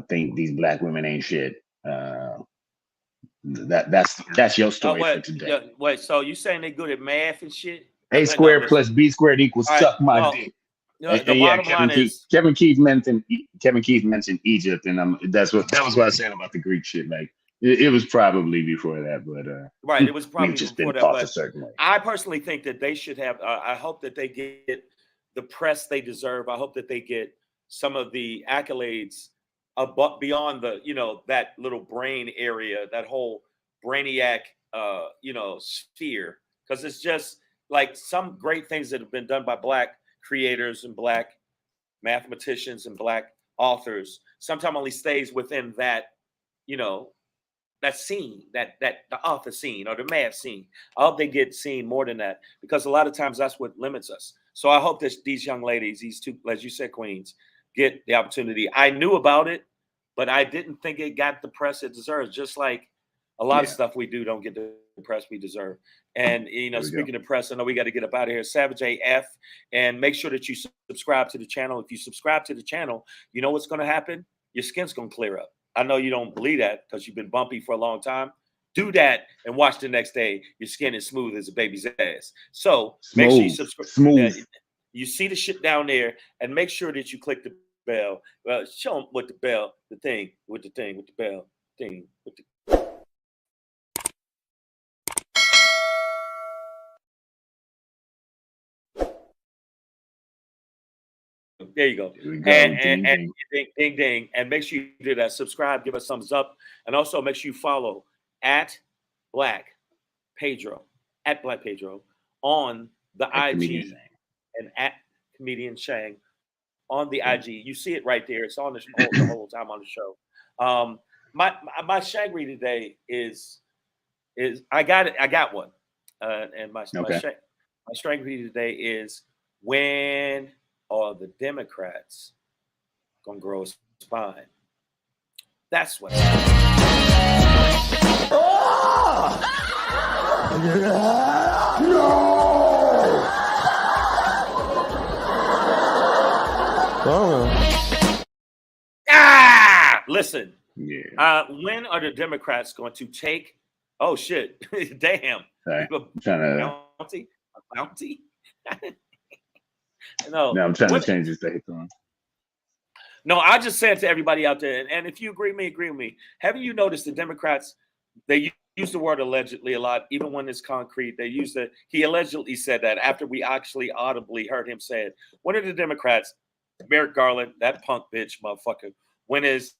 think these Black women ain't shit, that's your story for today. Wait, so you saying they good at math and shit? A squared plus b squared equals suck my dick. Kevin Keith mentioned Egypt, and that was what I was saying about the Greek shit. Like it was probably before that, but right, it was probably just before been that. But a certain way. I personally think that they should have. I hope that they get the press they deserve. I hope that they get some of the accolades beyond the that little brain area, that whole brainiac sphere, because it's just like some great things that have been done by Black creators and Black mathematicians and Black authors sometimes only stays within that scene, that the office scene or the MAFF scene. I hope they get seen more than that, because a lot of times that's what limits us. So I hope that these young ladies, these two, as you said, queens, get the opportunity. I knew about it, but I didn't think it got the press it deserves. Just like a lot of stuff we do don't get the press we deserve. And speaking of press, I know we got to get up out of here. Savage AF, and make sure that you subscribe to the channel. If you subscribe to the channel, you know what's going to happen? Your skin's going to clear up. I know you don't believe that because you've been bumpy for a long time. Do that and watch the next day. Your skin is smooth as a baby's ass. So make sure you subscribe. Smooth. You see the shit down there, and make sure that you click the bell. Show them what the bell, the thing, with the thing, with the bell, thing, with the. There you go. And ding, ding. And make sure you do that. Subscribe, give us thumbs up. And also make sure you follow at Black Pedro on the IG and at Comedian Shang on the IG. You see it right there. It's on the whole time on the show. My Shangry today is I got one. And my Shangry today is when are the Democrats gonna grow a spine? That's what. Listen. Yeah. When are the Democrats going to take? Oh shit! Damn. Sorry. Bounty. No, I'm trying to change this date on. No, I just said to everybody out there, and if you agree with me. Haven't you noticed the Democrats? They use the word allegedly a lot, even when it's concrete. They use the. He allegedly said that after we actually audibly heard him say it. When are the Democrats? Merrick Garland, that punk bitch, motherfucker. When is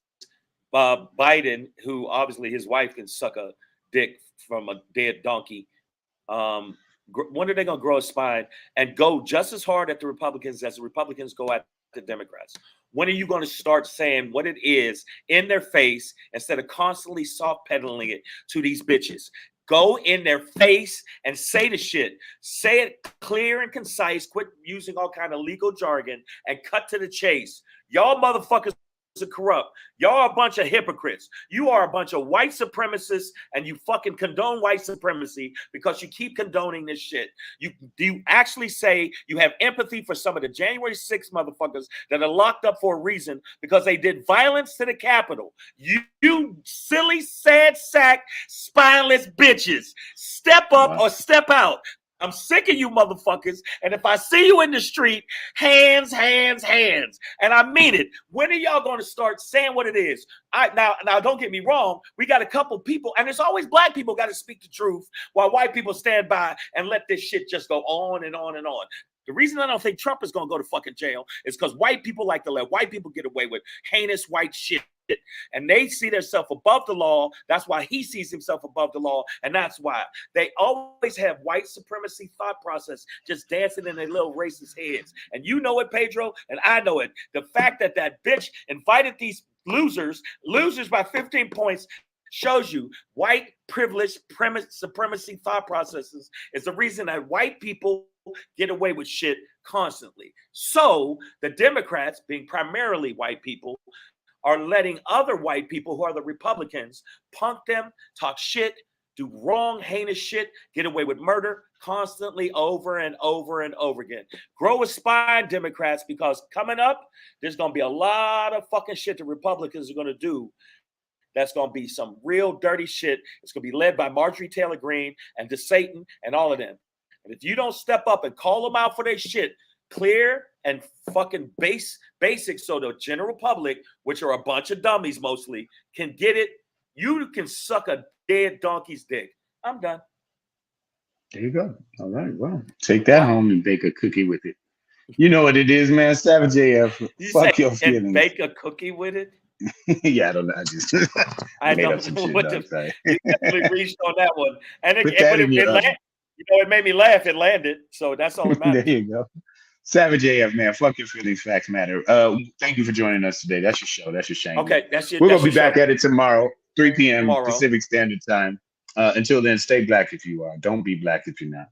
Biden, who obviously his wife can suck a dick from a dead donkey? When are they going to grow a spine and go just as hard at the Republicans as the Republicans go at the Democrats? When are you going to start saying what it is in their face instead of constantly soft pedaling it to these bitches? Go in their face and say the shit. Say it clear and concise. Quit using all kind of legal jargon and cut to the chase. Y'all motherfuckers are corrupt. Y'all are a bunch of hypocrites. You are a bunch of white supremacists, and you fucking condone white supremacy because you keep condoning this shit. You actually say you have empathy for some of the January 6th motherfuckers that are locked up for a reason because they did violence to the Capitol. You silly, sad sack, spineless bitches. Step up or step out. I'm sick of you motherfuckers. And if I see you in the street, hands. And I mean it. When are y'all going to start saying what it is? Now, don't get me wrong. We got a couple people, and it's always black people got to speak the truth while white people stand by and let this shit just go on and on and on. The reason I don't think Trump is going to go to fucking jail is because white people like to let white people get away with heinous white shit. And they see themselves above the law. That's why he sees himself above the law. And that's why they always have white supremacy thought process just dancing in their little racist heads. And you know it, Pedro, and I know it. The fact that bitch invited these losers by 15 points shows you white privilege supremacy thought processes is the reason that white people get away with shit constantly. So the Democrats, being primarily white people, are letting other white people who are the Republicans punk them, talk shit, do wrong, heinous shit, get away with murder constantly over and over and over again. Grow a spine, Democrats, because coming up, there's going to be a lot of fucking shit the Republicans are going to do. That's going to be some real dirty shit. It's going to be led by Marjorie Taylor Greene and DeSatan and all of them. And if you don't step up and call them out for their shit, clear and fucking basic, so the general public, which are a bunch of dummies mostly, can get it. You can suck a dead donkey's dick. I'm done. There you go. All right. Well, take that home and bake a cookie with it. You know what it is, man. Savage AF. Fuck your feelings. Bake a cookie with it? Yeah, I don't know. I don't know what you definitely reached on that one. And it made me laugh. It landed. So that's all that matters. There you go. Savage AF, man. Fuck your feelings. Facts matter. Thank you for joining us today. That's your show. That's your shame. Okay, We're gonna be back at it tomorrow. 3 p.m. Tomorrow. Pacific Standard Time. Until then, stay black if you are. Don't be black if you're not.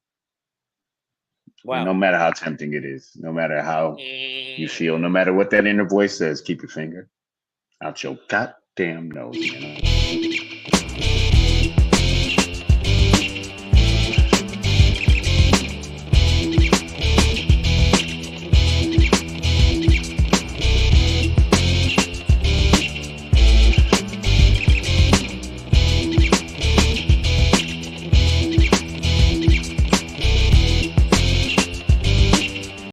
Wow. No matter how tempting it is, no matter how you feel, no matter what that inner voice says, keep your finger out your goddamn nose, man.